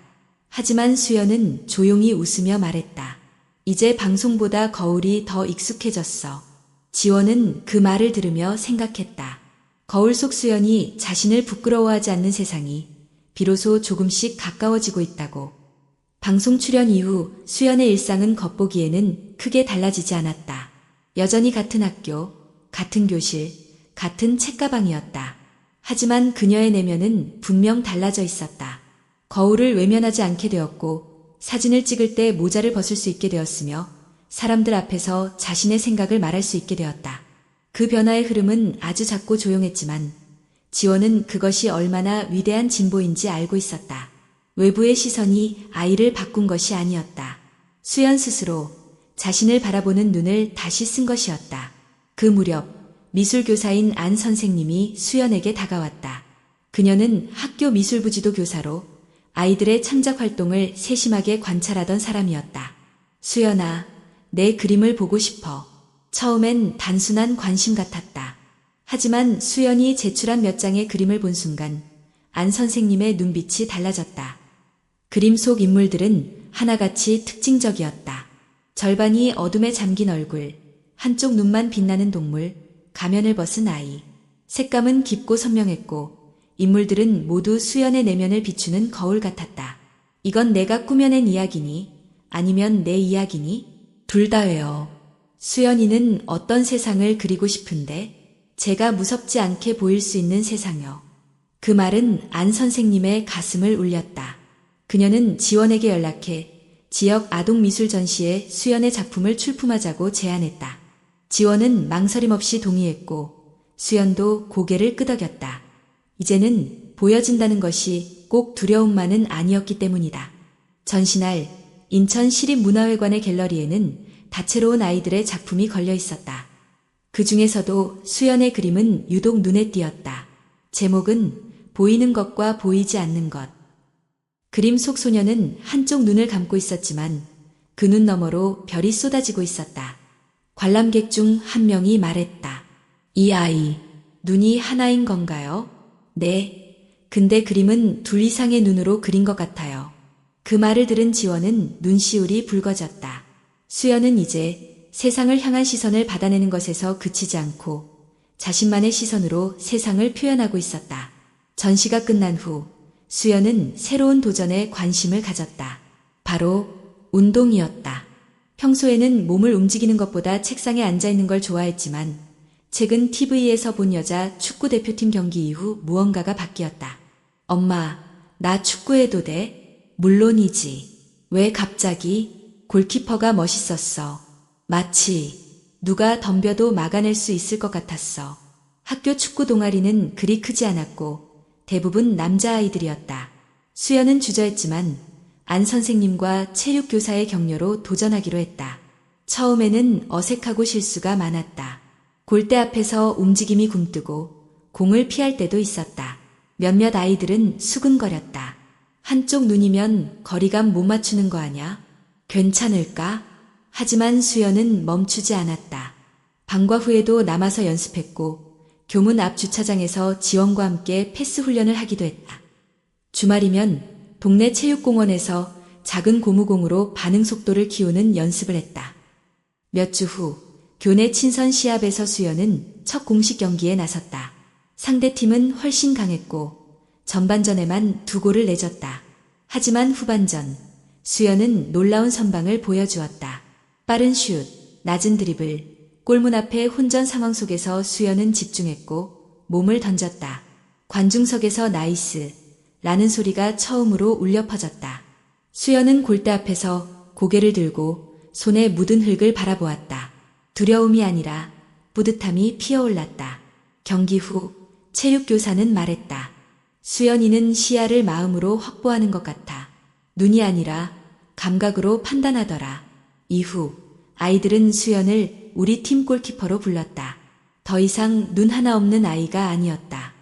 하지만 수연은 조용히 웃으며 말했다. 이제 방송보다 거울이 더 익숙해졌어. 지원은 그 말을 들으며 생각했다. 거울 속 수연이 자신을 부끄러워하지 않는 세상이 비로소 조금씩 가까워지고 있다고. 방송 출연 이후 수연의 일상은 겉보기에는 크게 달라지지 않았다. 여전히 같은 학교, 같은 교실, 같은 책가방이었다. 하지만 그녀의 내면은 분명 달라져 있었다. 거울을 외면하지 않게 되었고 사진을 찍을 때 모자를 벗을 수 있게 되었으며 사람들 앞에서 자신의 생각을 말할 수 있게 되었다. 그 변화의 흐름은 아주 작고 조용했지만 지원은 그것이 얼마나 위대한 진보인지 알고 있었다. 외부의 시선이 아이를 바꾼 것이 아니었다. 수연 스스로 자신을 바라보는 눈을 다시 쓴 것이었다. 그 무렵 미술교사인 안 선생님이 수연에게 다가왔다. 그녀는 학교 미술부지도 교사로 아이들의 창작 활동을 세심하게 관찰하던 사람이었다. 수연아, 내 그림을 보고 싶어. 처음엔 단순한 관심 같았다. 하지만 수연이 제출한 몇 장의 그림을 본 순간 안 선생님의 눈빛이 달라졌다. 그림 속 인물들은 하나같이 특징적이었다. 절반이 어둠에 잠긴 얼굴, 한쪽 눈만 빛나는 동물, 가면을 벗은 아이. 색감은 깊고 선명했고 인물들은 모두 수연의 내면을 비추는 거울 같았다. 이건 내가 꾸며낸 이야기니? 아니면 내 이야기니? 둘 다예요. 수연이는 어떤 세상을 그리고 싶은데? 제가 무섭지 않게 보일 수 있는 세상이요. 그 말은 안 선생님의 가슴을 울렸다. 그녀는 지원에게 연락해 지역 아동미술 전시에 수연의 작품을 출품하자고 제안했다. 지원은 망설임 없이 동의했고 수연도 고개를 끄덕였다. 이제는 보여진다는 것이 꼭 두려움만은 아니었기 때문이다. 전시날 인천시립문화회관의 갤러리에는 다채로운 아이들의 작품이 걸려 있었다. 그 중에서도 수연의 그림은 유독 눈에 띄었다. 제목은 보이는 것과 보이지 않는 것. 그림 속 소녀는 한쪽 눈을 감고 있었지만 그 눈 너머로 별이 쏟아지고 있었다. 관람객 중 한 명이 말했다. 이 아이, 눈이 하나인 건가요? 네. 근데 그림은 둘 이상의 눈으로 그린 것 같아요. 그 말을 들은 지원은 눈시울이 붉어졌다. 수연은 이제 세상을 향한 시선을 받아내는 것에서 그치지 않고 자신만의 시선으로 세상을 표현하고 있었다. 전시가 끝난 후 수연은 새로운 도전에 관심을 가졌다. 바로 운동이었다. 평소에는 몸을 움직이는 것보다 책상에 앉아있는 걸 좋아했지만 최근 TV에서 본 여자 축구 대표팀 경기 이후 무언가가 바뀌었다. 엄마, 나 축구해도 돼? 물론이지. 왜 갑자기? 골키퍼가 멋있었어. 마치 누가 덤벼도 막아낼 수 있을 것 같았어. 학교 축구 동아리는 그리 크지 않았고 대부분 남자아이들이었다. 수연은 주저했지만 안 선생님과 체육교사의 격려로 도전하기로 했다. 처음에는 어색하고 실수가 많았다. 골대 앞에서 움직임이 굼뜨고 공을 피할 때도 있었다. 몇몇 아이들은 수근거렸다. 한쪽 눈이면 거리감 못 맞추는 거 아냐? 괜찮을까? 하지만 수연은 멈추지 않았다. 방과 후에도 남아서 연습했고 교문 앞 주차장에서 지원과 함께 패스 훈련을 하기도 했다. 주말이면 동네 체육공원에서 작은 고무공으로 반응 속도를 키우는 연습을 했다. 몇 주 후 교내 친선 시합에서 수연은 첫 공식 경기에 나섰다. 상대팀은 훨씬 강했고 전반전에만 2골을 내줬다. 하지만 후반전 수연은 놀라운 선방을 보여주었다. 빠른 슛, 낮은 드리블, 골문 앞에 혼전 상황 속에서 수연은 집중했고 몸을 던졌다. 관중석에서 나이스 라는 소리가 처음으로 울려 퍼졌다. 수연은 골대 앞에서 고개를 들고 손에 묻은 흙을 바라보았다. 두려움이 아니라 뿌듯함이 피어올랐다. 경기 후 체육교사는 말했다. 수연이는 시야를 마음으로 확보하는 것 같아. 눈이 아니라 감각으로 판단하더라. 이후 아이들은 수연을 우리 팀 골키퍼로 불렀다. 더 이상 눈 하나 없는 아이가 아니었다.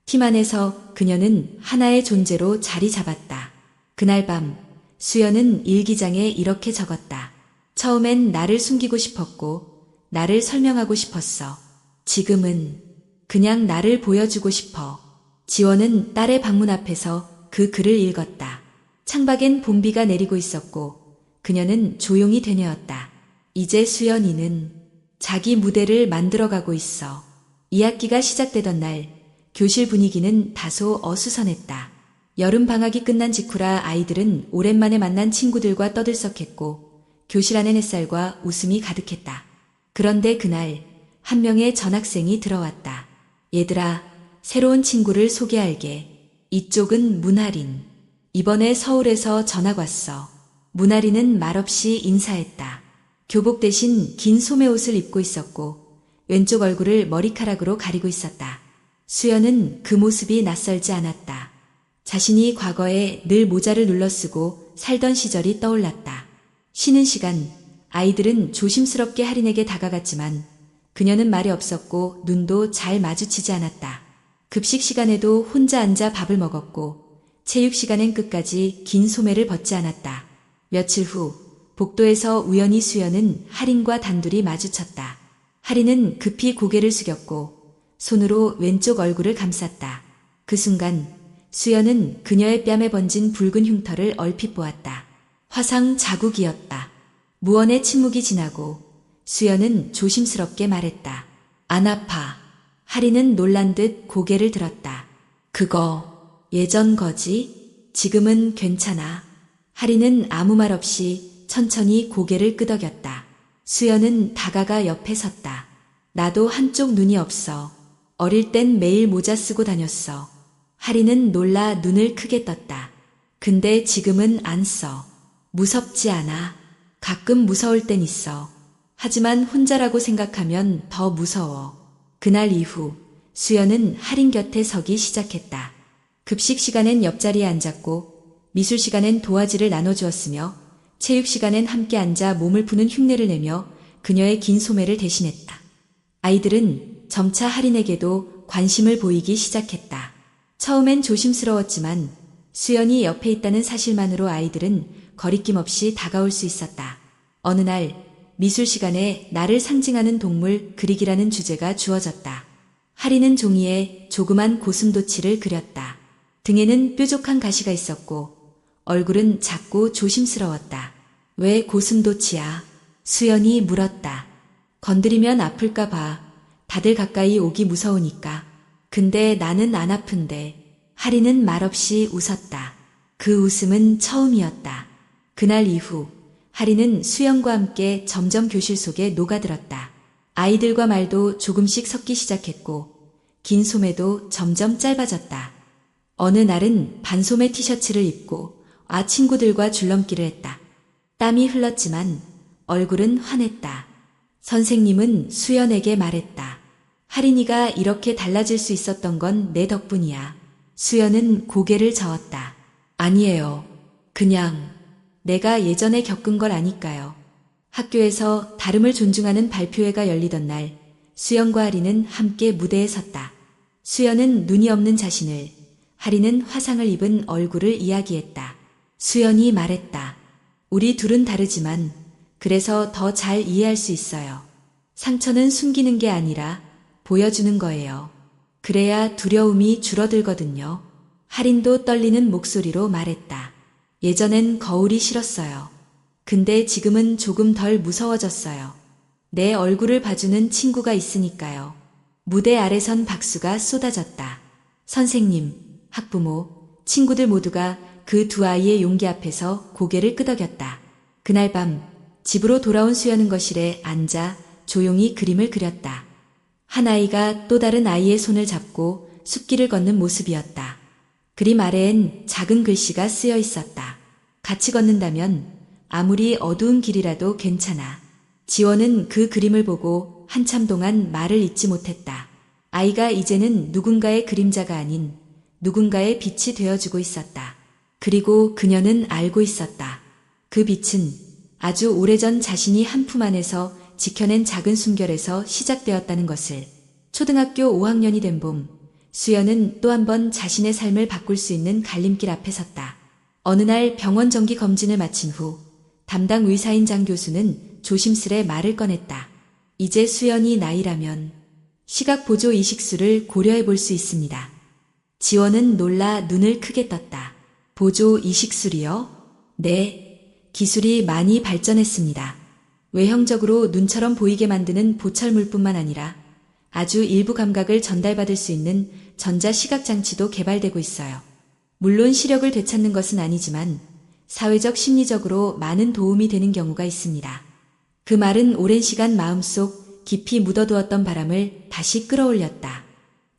팀 안에서 그녀는 하나의 존재로 자리 잡았다. 그날 밤 수연은 일기장에 이렇게 적었다. 처음엔 나를 숨기고 싶었고 나를 설명하고 싶었어. 지금은 그냥 나를 보여주고 싶어. 지원은 딸의 방문 앞에서 그 글을 읽었다. 창밖엔 봄비가 내리고 있었고 그녀는 조용히 되뇌었다. 이제 수연이는 자기 무대를 만들어가고 있어. 2학기가 시작되던 날 교실 분위기는 다소 어수선했다. 여름방학이 끝난 직후라 아이들은 오랜만에 만난 친구들과 떠들썩했고 교실 안엔 햇살과 웃음이 가득했다. 그런데 그날 한 명의 전학생이 들어왔다. 얘들아, 새로운 친구를 소개할게. 이쪽은 문하린. 이번에 서울에서 전학 왔어. 문하린은 말없이 인사했다. 교복 대신 긴 소매옷을 입고 있었고 왼쪽 얼굴을 머리카락으로 가리고 있었다. 수연은 그 모습이 낯설지 않았다. 자신이 과거에 늘 모자를 눌러쓰고 살던 시절이 떠올랐다. 쉬는 시간 아이들은 조심스럽게 할인에게 다가갔지만 그녀는 말이 없었고 눈도 잘 마주치지 않았다. 급식 시간에도 혼자 앉아 밥을 먹었고 체육 시간엔 끝까지 긴 소매를 벗지 않았다. 며칠 후 복도에서 우연히 수연은 할인과 단둘이 마주쳤다. 할인은 급히 고개를 숙였고 손으로 왼쪽 얼굴을 감쌌다. 그 순간 수연은 그녀의 뺨에 번진 붉은 흉터를 얼핏 보았다. 화상 자국이었다. 무언의 침묵이 지나고 수연은 조심스럽게 말했다. 안 아파. 하리는 놀란 듯 고개를 들었다. 그거 예전 거지? 지금은 괜찮아. 하리는 아무 말 없이 천천히 고개를 끄덕였다. 수연은 다가가 옆에 섰다. 나도 한쪽 눈이 없어. 어릴 땐 매일 모자 쓰고 다녔어. 하리는 놀라 눈을 크게 떴다. 근데 지금은 안 써. 무섭지 않아. 가끔 무서울 땐 있어. 하지만 혼자라고 생각하면 더 무서워. 그날 이후 수연은 하린 곁에 서기 시작했다. 급식 시간엔 옆자리에 앉았고 미술 시간엔 도화지를 나눠주었으며 체육 시간엔 함께 앉아 몸을 푸는 흉내를 내며 그녀의 긴 소매를 대신했다. 아이들은 점차 하린에게도 관심을 보이기 시작했다. 처음엔 조심스러웠지만 수연이 옆에 있다는 사실만으로 아이들은 거리낌 없이 다가올 수 있었다. 어느 날 미술 시간에 나를 상징하는 동물 그리기라는 주제가 주어졌다. 하리는 종이에 조그만 고슴도치를 그렸다. 등에는 뾰족한 가시가 있었고 얼굴은 작고 조심스러웠다. 왜 고슴도치야? 수연이 물었다. 건드리면 아플까 봐. 다들 가까이 오기 무서우니까. 근데 나는 안 아픈데. 하리는 말없이 웃었다. 그 웃음은 처음이었다. 그날 이후 하리는 수연과 함께 점점 교실 속에 녹아들었다. 아이들과 말도 조금씩 섞기 시작했고 긴 소매도 점점 짧아졌다. 어느 날은 반소매 티셔츠를 입고 친구들과 줄넘기를 했다. 땀이 흘렀지만 얼굴은 환했다. 선생님은 수연에게 말했다. 하린이가 이렇게 달라질 수 있었던 건 내 덕분이야. 수연은 고개를 저었다. 아니에요. 그냥 내가 예전에 겪은 걸 아니까요. 학교에서 다름을 존중하는 발표회가 열리던 날 수연과 하리는 함께 무대에 섰다. 수연은 눈이 없는 자신을, 하리는 화상을 입은 얼굴을 이야기했다. 수연이 말했다. 우리 둘은 다르지만 그래서 더 잘 이해할 수 있어요. 상처는 숨기는 게 아니라 보여주는 거예요. 그래야 두려움이 줄어들거든요. 하린도 떨리는 목소리로 말했다. 예전엔 거울이 싫었어요. 근데 지금은 조금 덜 무서워졌어요. 내 얼굴을 봐주는 친구가 있으니까요. 무대 아래선 박수가 쏟아졌다. 선생님, 학부모, 친구들 모두가 그 두 아이의 용기 앞에서 고개를 끄덕였다. 그날 밤 집으로 돌아온 수연은 거실에 앉아 조용히 그림을 그렸다. 한 아이가 또 다른 아이의 손을 잡고 숲길을 걷는 모습이었다. 그림 아래엔 작은 글씨가 쓰여 있었다. 같이 걷는다면 아무리 어두운 길이라도 괜찮아. 지원은 그 그림을 보고 한참 동안 말을 잇지 못했다. 아이가 이제는 누군가의 그림자가 아닌 누군가의 빛이 되어주고 있었다. 그리고 그녀는 알고 있었다. 그 빛은 아주 오래전 자신이 한 품 안에서 지켜낸 작은 숨결에서 시작되었다는 것을. 초등학교 5학년이 된 봄, 수연은 또 한 번 자신의 삶을 바꿀 수 있는 갈림길 앞에 섰다. 어느 날 병원 정기 검진을 마친 후 담당 의사인 장 교수는 조심스레 말을 꺼냈다. 이제 수연이 나이라면 시각보조 이식술을 고려해 볼 수 있습니다. 지원은 놀라 눈을 크게 떴다. 보조 이식술이요? 네, 기술이 많이 발전했습니다. 외형적으로 눈처럼 보이게 만드는 보철물뿐만 아니라 아주 일부 감각을 전달받을 수 있는 전자시각장치도 개발되고 있어요. 물론 시력을 되찾는 것은 아니지만 사회적 심리적으로 많은 도움이 되는 경우가 있습니다. 그 말은 오랜 시간 마음속 깊이 묻어두었던 바람을 다시 끌어올렸다.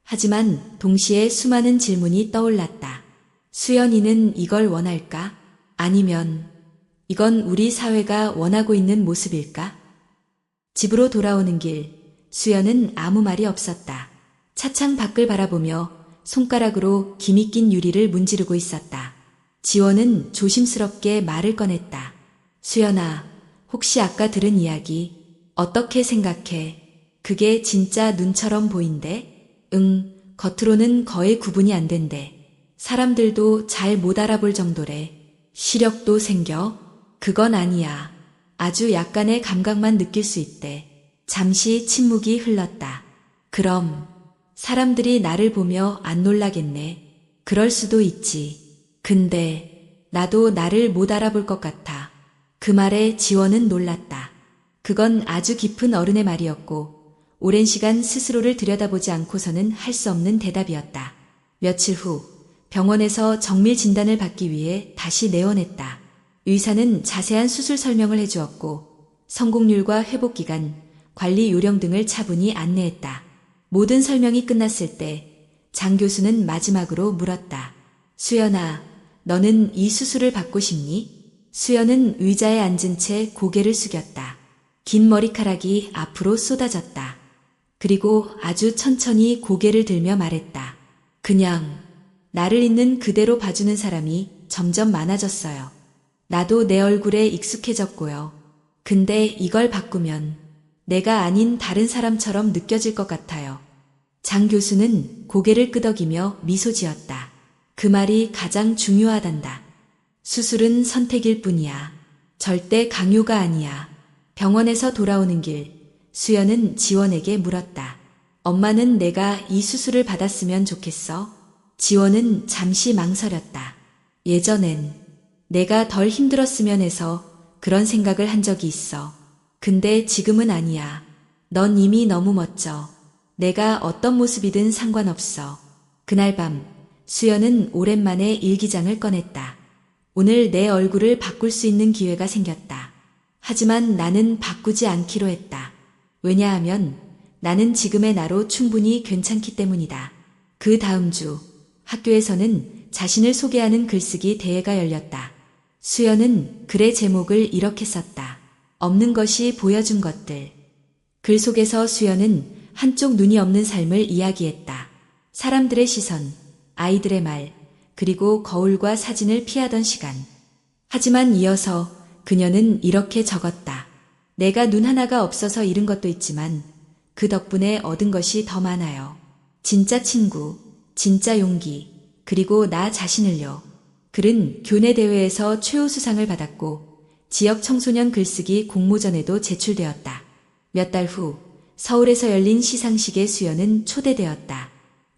하지만 동시에 수많은 질문이 떠올랐다. 수연이는 이걸 원할까? 아니면 이건 우리 사회가 원하고 있는 모습일까? 집으로 돌아오는 길, 수연은 아무 말이 없었다. 차창 밖을 바라보며 손가락으로 김이 낀 유리를 문지르고 있었다. 지원은 조심스럽게 말을 꺼냈다. 수연아, 혹시 아까 들은 이야기 어떻게 생각해? 그게 진짜 눈처럼 보인대? 겉으로는 거의 구분이 안 된대. 사람들도 잘 못 알아볼 정도래. 시력도 생겨? 그건 아니야. 아주 약간의 감각만 느낄 수 있대. 잠시 침묵이 흘렀다. 그럼 사람들이 나를 보며 안 놀라겠네. 그럴 수도 있지. 근데 나도 나를 못 알아볼 것 같아. 그 말에 지원은 놀랐다. 그건 아주 깊은 어른의 말이었고 오랜 시간 스스로를 들여다보지 않고서는 할 수 없는 대답이었다. 며칠 후 병원에서 정밀 진단을 받기 위해 다시 내원했다. 의사는 자세한 수술 설명을 해주었고 성공률과 회복기간, 관리 요령 등을 차분히 안내했다. 모든 설명이 끝났을 때 장 교수는 마지막으로 물었다. 수연아, 너는 이 수술을 받고 싶니? 수연은 의자에 앉은 채 고개를 숙였다. 긴 머리카락이 앞으로 쏟아졌다. 그리고 아주 천천히 고개를 들며 말했다. 그냥 나를 있는 그대로 봐주는 사람이 점점 많아졌어요. 나도 내 얼굴에 익숙해졌고요. 근데 이걸 바꾸면 내가 아닌 다른 사람처럼 느껴질 것 같아요. 장 교수는 고개를 끄덕이며 미소 지었다. 그 말이 가장 중요하단다. 수술은 선택일 뿐이야. 절대 강요가 아니야. 병원에서 돌아오는 길, 수연은 지원에게 물었다. 엄마는 내가 이 수술을 받았으면 좋겠어? 지원은 잠시 망설였다. 예전엔 내가 덜 힘들었으면 해서 그런 생각을 한 적이 있어. 근데 지금은 아니야. 넌 이미 너무 멋져. 내가 어떤 모습이든 상관없어. 그날 밤 수연은 오랜만에 일기장을 꺼냈다. 오늘 내 얼굴을 바꿀 수 있는 기회가 생겼다. 하지만 나는 바꾸지 않기로 했다. 왜냐하면 나는 지금의 나로 충분히 괜찮기 때문이다. 그 다음 주 학교에서는 자신을 소개하는 글쓰기 대회가 열렸다. 수연은 글의 제목을 이렇게 썼다. 없는 것이 보여준 것들. 글 속에서 수연은 한쪽 눈이 없는 삶을 이야기했다. 사람들의 시선, 아이들의 말, 그리고 거울과 사진을 피하던 시간. 하지만 이어서 그녀는 이렇게 적었다. 내가 눈 하나가 없어서 잃은 것도 있지만 그 덕분에 얻은 것이 더 많아요. 진짜 친구, 진짜 용기, 그리고 나 자신을요. 글은 교내 대회에서 최우수상을 받았고 지역 청소년 글쓰기 공모전에도 제출되었다. 몇 달 후 서울에서 열린 시상식에 수연은 초대되었다.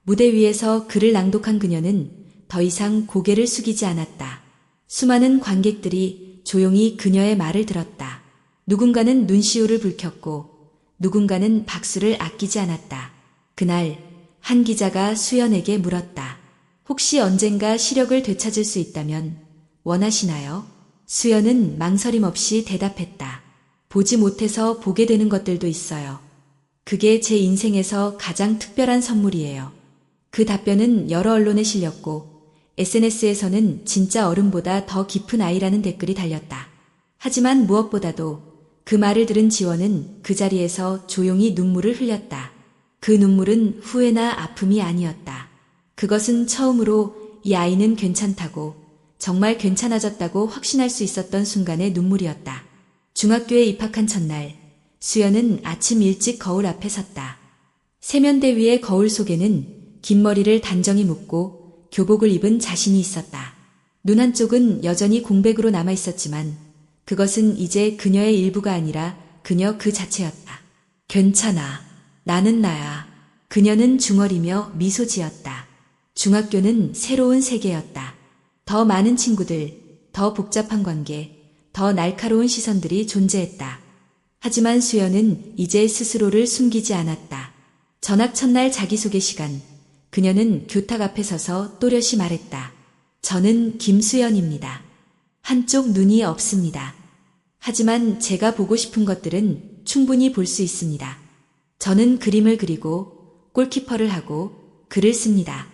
무대 위에서 글을 낭독한 그녀는 더 이상 고개를 숙이지 않았다. 수많은 관객들이 조용히 그녀의 말을 들었다. 누군가는 눈시울을 붉혔고 누군가는 박수를 아끼지 않았다. 그날 한 기자가 수연에게 물었다. 혹시 언젠가 시력을 되찾을 수 있다면 원하시나요? 수연은 망설임 없이 대답했다. 보지 못해서 보게 되는 것들도 있어요. 그게 제 인생에서 가장 특별한 선물이에요. 그 답변은 여러 언론에 실렸고 SNS에서는 진짜 어른보다 더 깊은 아이라는 댓글이 달렸다. 하지만 무엇보다도 그 말을 들은 지원은 그 자리에서 조용히 눈물을 흘렸다. 그 눈물은 후회나 아픔이 아니었다. 그것은 처음으로 이 아이는 괜찮다고, 정말 괜찮아졌다고 확신할 수 있었던 순간의 눈물이었다. 중학교에 입학한 첫날, 수연은 아침 일찍 거울 앞에 섰다. 세면대 위의 거울 속에는 긴 머리를 단정히 묶고 교복을 입은 자신이 있었다. 눈 한쪽은 여전히 공백으로 남아 있었지만 그것은 이제 그녀의 일부가 아니라 그녀 그 자체였다. 괜찮아. 나는 나야. 그녀는 중얼이며 미소 지었다. 중학교는 새로운 세계였다. 더 많은 친구들, 더 복잡한 관계, 더 날카로운 시선들이 존재했다. 하지만 수연은 이제 스스로를 숨기지 않았다. 전학 첫날 자기소개 시간, 그녀는 교탁 앞에 서서 또렷이 말했다. 저는 김수연입니다. 한쪽 눈이 없습니다. 하지만 제가 보고 싶은 것들은 충분히 볼 수 있습니다. 저는 그림을 그리고 골키퍼를 하고 글을 씁니다.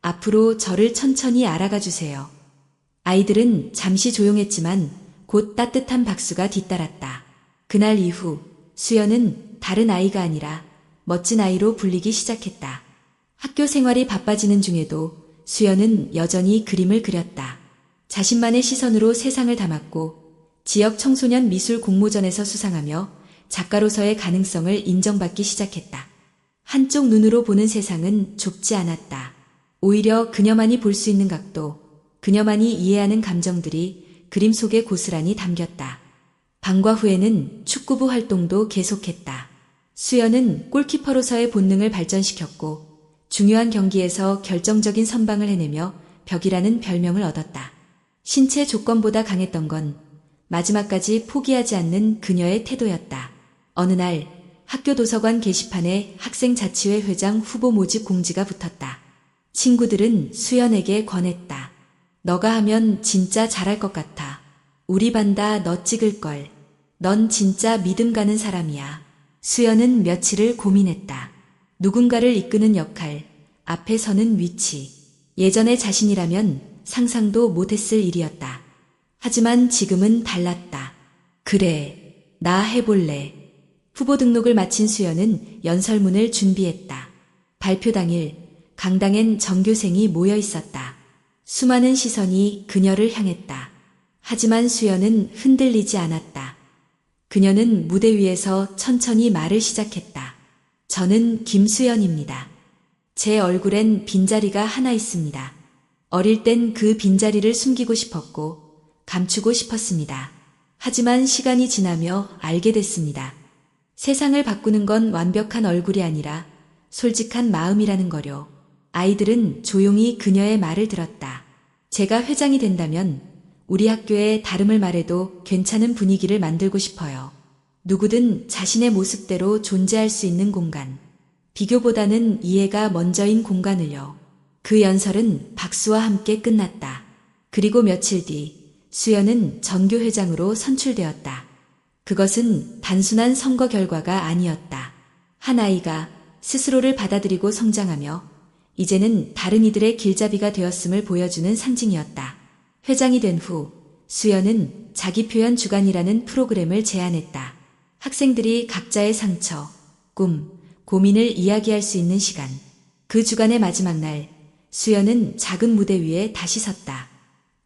앞으로 저를 천천히 알아가 주세요. 아이들은 잠시 조용했지만 곧 따뜻한 박수가 뒤따랐다. 그날 이후 수연은 다른 아이가 아니라 멋진 아이로 불리기 시작했다. 학교 생활이 바빠지는 중에도 수연은 여전히 그림을 그렸다. 자신만의 시선으로 세상을 담았고 지역 청소년 미술 공모전에서 수상하며 작가로서의 가능성을 인정받기 시작했다. 한쪽 눈으로 보는 세상은 좁지 않았다. 오히려 그녀만이 볼 수 있는 각도, 그녀만이 이해하는 감정들이 그림 속에 고스란히 담겼다. 방과 후에는 축구부 활동도 계속했다. 수연은 골키퍼로서의 본능을 발전시켰고 중요한 경기에서 결정적인 선방을 해내며 벽이라는 별명을 얻었다. 신체 조건보다 강했던 건 마지막까지 포기하지 않는 그녀의 태도였다. 어느 날 학교 도서관 게시판에 학생 자치회 회장 후보 모집 공지가 붙었다. 친구들은 수연에게 권했다. 너가 하면 진짜 잘할 것 같아. 우리 반 다 너 찍을걸. 넌 진짜 믿음 가는 사람이야. 수연은 며칠을 고민했다. 누군가를 이끄는 역할, 앞에 서는 위치. 예전의 자신이라면 상상도 못했을 일이었다. 하지만 지금은 달랐다. 그래, 나 해볼래. 후보 등록을 마친 수연은 연설문을 준비했다. 발표 당일 강당엔 전교생이 모여 있었다. 수많은 시선이 그녀를 향했다. 하지만 수연은 흔들리지 않았다. 그녀는 무대 위에서 천천히 말을 시작했다. 저는 김수연입니다. 제 얼굴엔 빈자리가 하나 있습니다. 어릴 땐 그 빈자리를 숨기고 싶었고 감추고 싶었습니다. 하지만 시간이 지나며 알게 됐습니다. 세상을 바꾸는 건 완벽한 얼굴이 아니라 솔직한 마음이라는 거요. 아이들은 조용히 그녀의 말을 들었다. 제가 회장이 된다면 우리 학교에 다름을 말해도 괜찮은 분위기를 만들고 싶어요. 누구든 자신의 모습대로 존재할 수 있는 공간. 비교보다는 이해가 먼저인 공간을요. 그 연설은 박수와 함께 끝났다. 그리고 며칠 뒤 수연은 전교회장으로 선출되었다. 그것은 단순한 선거 결과가 아니었다. 한 아이가 스스로를 받아들이고 성장하며 이제는 다른 이들의 길잡이가 되었음을 보여주는 상징이었다. 회장이 된 후 수연은 자기표현 주간이라는 프로그램을 제안했다. 학생들이 각자의 상처, 꿈, 고민을 이야기할 수 있는 시간. 그 주간의 마지막 날 수연은 작은 무대 위에 다시 섰다.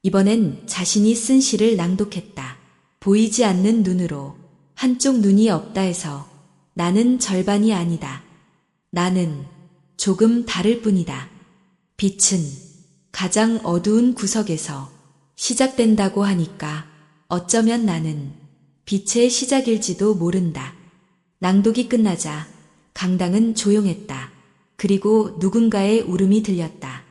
이번엔 자신이 쓴 시를 낭독했다. 보이지 않는 눈으로 한쪽 눈이 없다 해서 나는 절반이 아니다. 나는 조금 다를 뿐이다. 빛은 가장 어두운 구석에서 시작된다고 하니까 어쩌면 나는 빛의 시작일지도 모른다. 낭독이 끝나자 강당은 조용했다. 그리고 누군가의 울음이 들렸다.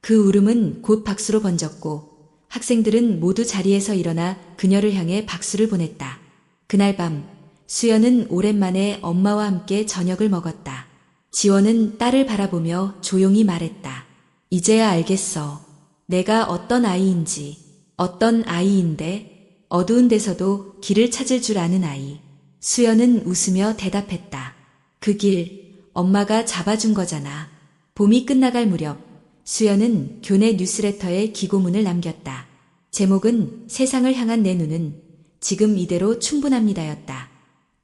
그 울음은 곧 박수로 번졌고 학생들은 모두 자리에서 일어나 그녀를 향해 박수를 보냈다. 그날 밤 수연은 오랜만에 엄마와 함께 저녁을 먹었다. 지원은 딸을 바라보며 조용히 말했다. 이제야 알겠어. 내가 어떤 아이인지. 어떤 아이인데 어두운 데서도 길을 찾을 줄 아는 아이. 수연은 웃으며 대답했다. 그 길 엄마가 잡아준 거잖아. 봄이 끝나갈 무렵 수연은 교내 뉴스레터에 기고문을 남겼다. 제목은 세상을 향한 내 눈은 지금 이대로 충분합니다였다.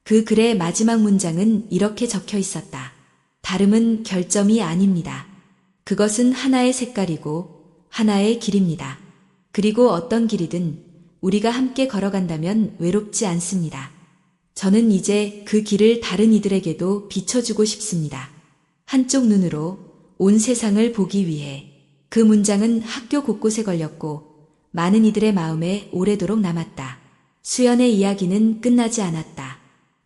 그 글의 마지막 문장은 이렇게 적혀 있었다. 다름은 결점이 아닙니다. 그것은 하나의 색깔이고 하나의 길입니다. 그리고 어떤 길이든 우리가 함께 걸어간다면 외롭지 않습니다. 저는 이제 그 길을 다른 이들에게도 비춰주고 싶습니다. 한쪽 눈으로 온 세상을 보기 위해. 그 문장은 학교 곳곳에 걸렸고 많은 이들의 마음에 오래도록 남았다. 수연의 이야기는 끝나지 않았다.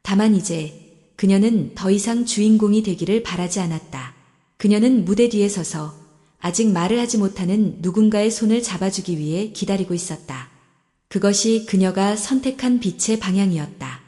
다만 이제 그녀는 더 이상 주인공이 되기를 바라지 않았다. 그녀는 무대 뒤에 서서 아직 말을 하지 못하는 누군가의 손을 잡아주기 위해 기다리고 있었다. 그것이 그녀가 선택한 빛의 방향이었다.